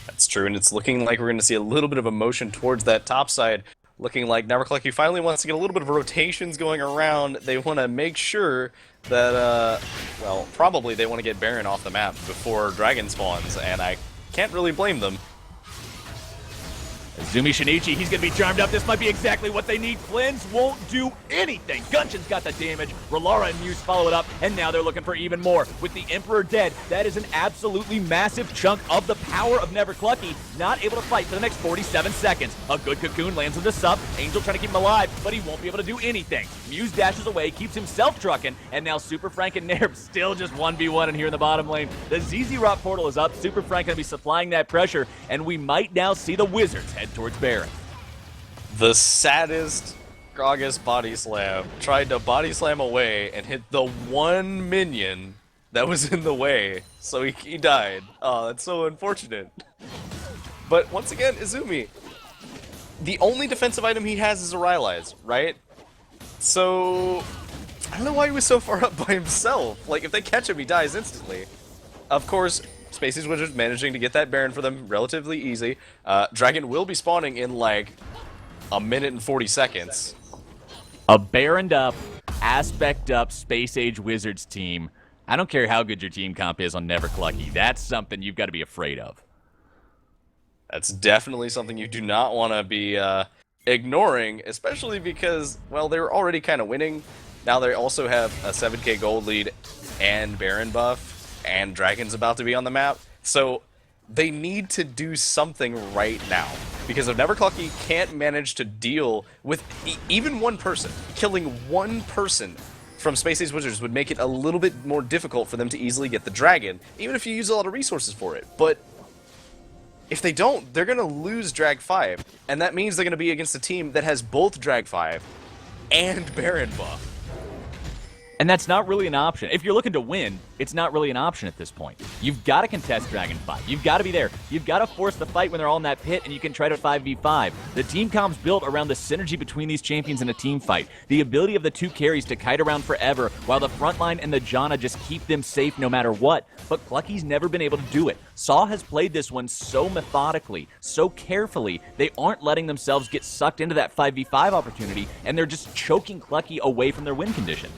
That's true, and it's looking like we're going to see a little bit of a motion towards that top side. looking like Never Clucky finally wants to get a little bit of rotations going around. They want to make sure that, well, probably they want to get Baron off the map before Dragon spawns, and I can't really blame them. Azumi Shinichi, he's going to be charmed up. This might be exactly what they need. Cleanse won't do anything. Gunshin's got the damage. Relara and Muse follow it up, and now they're looking for even more. With the Emperor dead, that is an absolutely massive chunk of the power of Never Clucky, not able to fight for the next 47 seconds. A good cocoon lands with a sup. Angel trying to keep him alive, but he won't be able to do anything. Muse dashes away, keeps himself trucking, and now Super Frank and Nerb still just 1v1 in here in the bottom lane. The ZZ Rock portal is up. Super Frank going to be supplying that pressure, and we might now see the Wizards head towards Baron. The saddest Gragas body slam tried to body slam away and hit the one minion that was in the way, so he died. Oh, that's so unfortunate. But once again, Izumi, the only defensive item he has is a Rylai's, right? So I don't know why he was so far up by himself. Like, if they catch him, he dies instantly. Of course, Spacey's Wizards managing to get that Baron for them relatively easy. Dragon will be spawning in like a minute and 40 seconds. A Baroned up, aspect up Space Age Wizards team. I don't care how good your team comp is on Never Clucky. That's something you've got to be afraid of. That's definitely something you do not want to be ignoring, especially because, well, they were already kind of winning. Now they also have a 7k gold lead and Baron buff. And Dragon's about to be on the map, so they need to do something right now. Because if Never Clucky can't manage to deal with even one person, killing one person from Space Age Wizards would make it a little bit more difficult for them to easily get the Dragon, even if you use a lot of resources for it. But if they don't, they're going to lose Drag 5, and that means they're going to be against a team that has both Drag 5 and Baron buff. And that's not really an option. If you're looking to win, it's not really an option at this point. You've got to contest Dragon 5. You've got to be there. You've got to force the fight when they're all in that pit, and you can try to 5v5. The team comp's built around the synergy between these champions in a team fight. The ability of the two carries to kite around forever, while the front line and the Janna just keep them safe no matter what. But Clucky's never been able to do it. Saw has played this one so methodically, so carefully, they aren't letting themselves get sucked into that 5v5 opportunity, and they're just choking Clucky away from their win condition.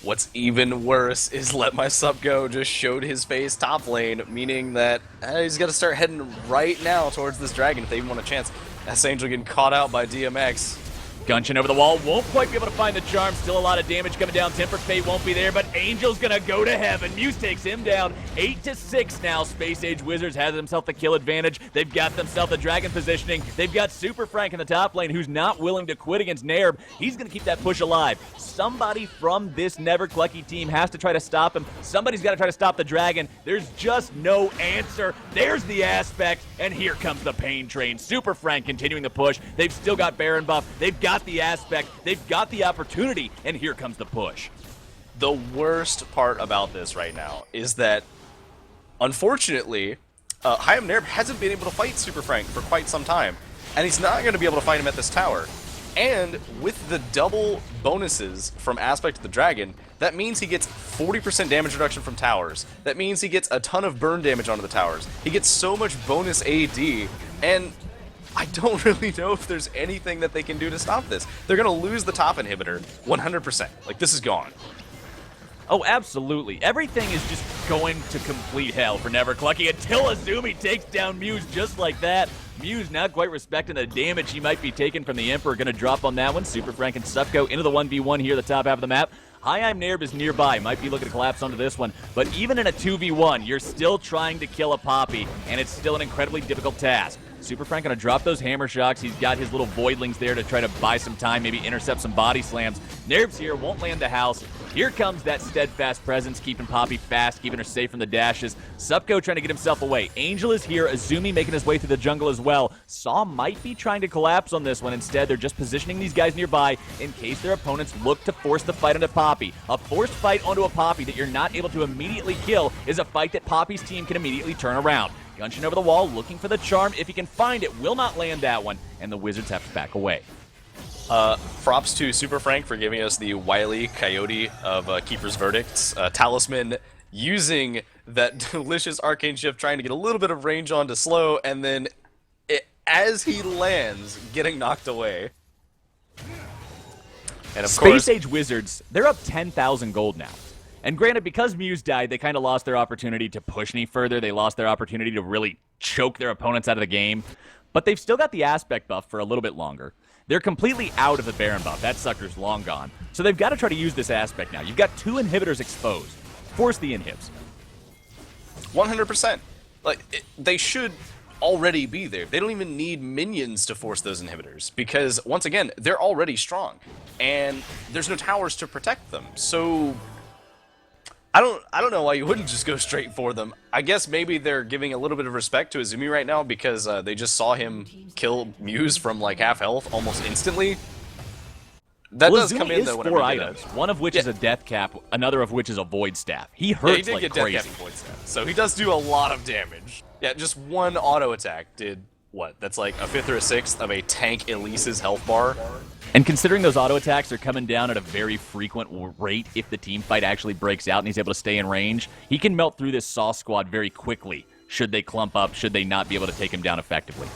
What's even worse is Let My Sup Go just showed his face top lane, meaning that he's got to start heading right now towards this Dragon if they even want a chance. S Angel getting caught out by DMX. Gunshin over the wall, won't quite be able to find the charm. Still a lot of damage coming down. Tempered Fate won't be there, but Angel's gonna go to heaven. Muse takes him down. 8-6 now. Space Age Wizards has themselves the kill advantage. They've got themselves the Dragon positioning. They've got Super Frank in the top lane who's not willing to quit against Nerb. He's gonna keep that push alive. Somebody from this Never Clucky team has to try to stop him. Somebody's got to try to stop the Dragon. There's just no answer. There's the aspect, and here comes the pain train. Super Frank continuing the push. They've still got Baron buff. They've got the aspect. They've got the opportunity, and here comes the push. The worst part about this right now is that, unfortunately, Hayam Nerb hasn't been able to fight Super Frank for quite some time, and he's not going to be able to fight him at this tower. And with the double bonuses from Aspect of the Dragon, that means he gets 40% damage reduction from towers. That means he gets a ton of burn damage onto the towers. He gets so much bonus AD, and I don't really know if there's anything that they can do to stop this. They're going to lose the top inhibitor 100%. Like, this is gone. Oh, absolutely. Everything is just going to complete hell for Never Clucky until Azumi takes down Muse just like that. Muse not quite respecting the damage he might be taking from the Emperor. Going to drop on that one. Super Frank and Sup go into the 1v1 here, the top half of the map. Hayam Nerb is nearby. Might be looking to collapse onto this one. But even in a 2v1, you're still trying to kill a Poppy, and it's still an incredibly difficult task. Super Frank going to drop those hammer shocks. He's got his little voidlings there to try to buy some time, maybe intercept some body slams. Nerb's here, won't land the house. Here comes that steadfast presence, keeping Poppy fast, keeping her safe from the dashes. Supko trying to get himself away. Angel is here, Azumi making his way through the jungle as well. Saw might be trying to collapse on this one. Instead, they're just positioning these guys nearby in case their opponents look to force the fight onto Poppy. A forced fight onto a Poppy that you're not able to immediately kill is a fight that Poppy's team can immediately turn around. Gunshin over the wall, looking for the charm. If he can find it, will not land that one, and the Wizards have to back away. Props to Super Frank for giving us the Wily Coyote of Keeper's Verdicts. Talisman using that delicious Arcane Shift, trying to get a little bit of range on to slow, and then as he lands, getting knocked away. And of Space course, Age Wizards, they're up 10,000 gold now. And granted, because Muse died, they kind of lost their opportunity to push any further. They lost their opportunity to really choke their opponents out of the game. But they've still got the aspect buff for a little bit longer. They're completely out of the Baron buff. That sucker's long gone. So they've got to try to use this aspect now. You've got 2 inhibitors exposed. Force the inhibs. 100%. They should already be there. They don't even need minions to force those inhibitors because, once again, they're already strong, and there's no towers to protect them. So I don't know why you wouldn't just go straight for them. I guess maybe they're giving a little bit of respect to Izumi right now because they just saw him kill Muse from like half health almost instantly. That does Izumi come in is though. 4 items, one of which is a death cap, another of which is a void staff. He hurts he did like get crazy. death cap and void staff, so he does do a lot of damage. Yeah, just one auto attack did what? That's like a 5th or a 6th of a tank Elise's health bar. And considering those auto attacks are coming down at a very frequent rate if the team fight actually breaks out and he's able to stay in range, he can melt through this Saw squad very quickly should they clump up, should they not be able to take him down effectively.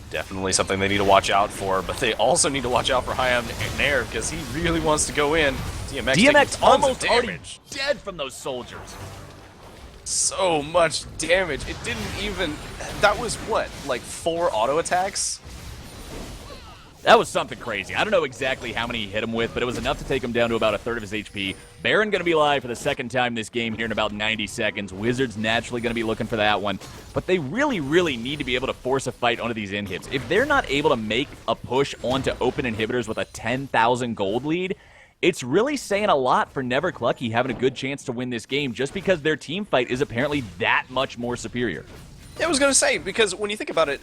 Definitely something they need to watch out for, but they also need to watch out for Hayam Nair because he really wants to go in. DMX almost already damage. dead from those soldiers. So much damage. It didn't even... That was what? Like 4 auto attacks? That was something crazy. I don't know exactly how many he hit him with, but it was enough to take him down to about a third of his HP. Baron going to be live for the second time this game here in about 90 seconds. Wizards naturally going to be looking for that one. But they really, really need to be able to force a fight onto these inhibs. If they're not able to make a push onto open inhibitors with a 10,000 gold lead, it's really saying a lot for Never Clucky having a good chance to win this game just because their team fight is apparently that much more superior. Yeah, I was going to say, because when you think about it,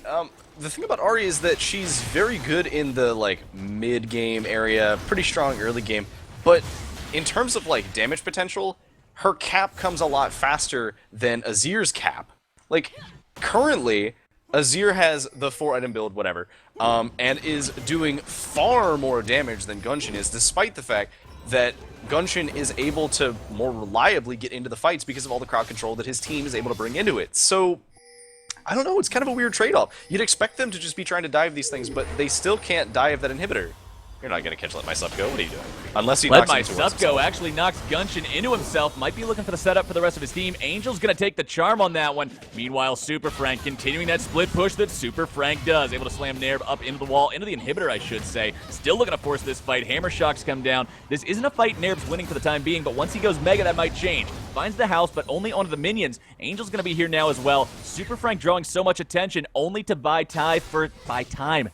the thing about Ahri is that she's very good in the, like, mid-game area, pretty strong early game, but in terms of, like, damage potential, her cap comes a lot faster than Azir's cap. Like, currently, Azir has the 4-item build, whatever, and is doing far more damage than Gunshin is, despite the fact that Gunshin is able to more reliably get into the fights because of all the crowd control that his team is able to bring into it. So, I don't know, it's kind of a weird trade-off. You'd expect them to just be trying to dive these things, but they still can't dive that inhibitor. You're not going to catch Let My Sup Go, what are you doing? Unless he Let knocks My him towards Sup Go himself. actually knocks Gunshin into himself. Might be looking for the setup for the rest of his team. Angel's going to take the charm on that one. Meanwhile, Super Frank continuing that split push that Super Frank does. Able to slam Nair up into the wall, into the inhibitor, I should say. Still looking to force this fight. Hammer Shocks come down. This isn't a fight Nair's winning for the time being, but once he goes Mega, that might change. Finds the house, but only onto the minions. Angel's going to be here now as well. Super Frank drawing so much attention, only to buy time,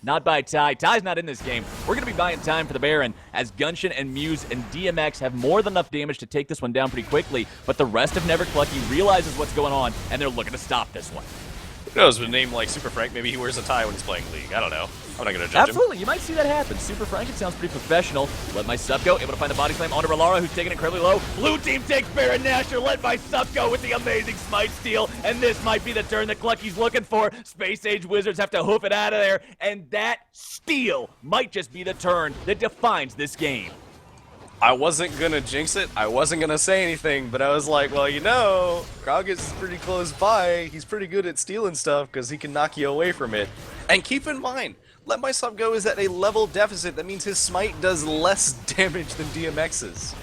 not buy Ty. Ty's not in this game. We're going to be buying time for the Baron, as Gunshin and Muse and DMX have more than enough damage to take this one down pretty quickly, but the rest of Never Clucky realizes what's going on, and they're looking to stop this one. Who knows, with a name like Super Frank, maybe he wears a tie when he's playing League. I don't know. I'm not going to judge Absolutely, you might see that happen. Super Frank, it sounds pretty professional. Let My Sup Go, able to find the body slam onto Relara, who's taking it incredibly low. Blue team takes Baron Nashor. Let My Sup Go with the amazing smite steal, and this might be the turn that Clucky's looking for. Space Age Wizards have to hoof it out of there, and that steal might just be the turn that defines this game. I wasn't going to jinx it. I wasn't going to say anything, but I was like, well, you know, Gragas is pretty close by. He's pretty good at stealing stuff because he can knock you away from it. And keep in mind, Let My Sup Go is at a level deficit. That means his smite does less damage than DMX's.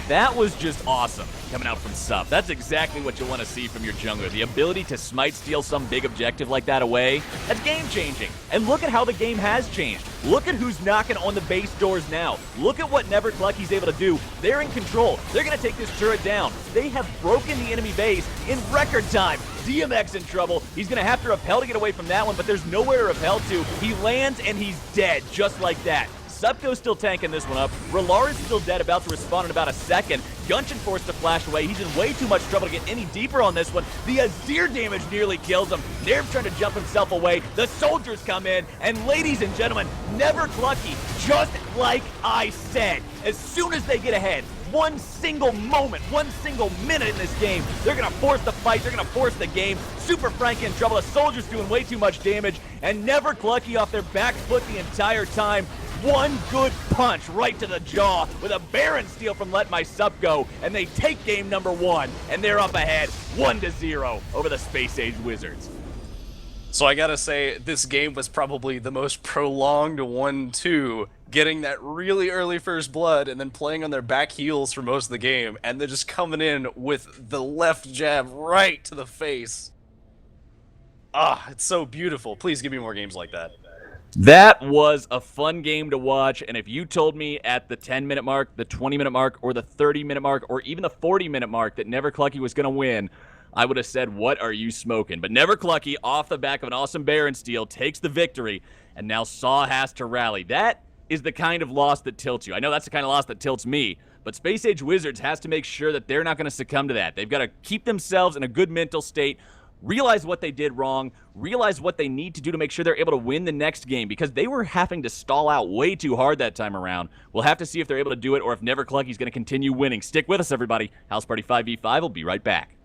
That was just awesome coming out from Sup. That's exactly what you want to see from your jungler. The ability to smite steal some big objective like that away, that's game-changing. And look at how the game has changed. Look at who's knocking on the base doors now. Look at what Never Clucky's able to do. They're in control. They're going to take this turret down. They have broken the enemy base in record time. DMX in trouble. He's going to have to repel to get away from that one, but there's nowhere to repel to. He lands and he's dead, just like that. Supgo's still tanking this one up. Relara's still dead, about to respawn in about a second. Gunshin forced to flash away. He's in way too much trouble to get any deeper on this one. The Azir damage nearly kills him. Nerv trying to jump himself away. The soldiers come in. And ladies and gentlemen, Never Clucky, just like I said, as soon as they get ahead, one single moment, one single minute in this game, they're going to force the fight, they're going to force the game. Super Frank in trouble, the soldiers doing way too much damage, and Never Clucky off their back foot the entire time. One good punch right to the jaw with a Baron steal from Let My Sup Go, and they take game number 1, and they're up ahead 1-0 over the Space Age Wizards. So I gotta say, this game was probably the most prolonged 1-2, getting that really early first blood and then playing on their back heels for most of the game, and then just coming in with the left jab right to the face. Ah, it's so beautiful. Please give me more games like that. That was a fun game to watch, and if you told me at the 10-minute mark, the 20-minute mark, or the 30-minute mark, or even the 40-minute mark that Never Clucky was going to win, I would have said, what are you smoking? But Never Clucky, off the back of an awesome Baron steal, takes the victory, and now Saw has to rally. That is the kind of loss that tilts you. I know that's the kind of loss that tilts me, but Space Age Wizards has to make sure that they're not going to succumb to that. They've got to keep themselves in a good mental state, realize what they did wrong, realize what they need to do to make sure they're able to win the next game, because they were having to stall out way too hard that time around. We'll have to see if they're able to do it or if Never Clucky's going to continue winning. Stick with us, everybody. House Party 5v5 will be right back.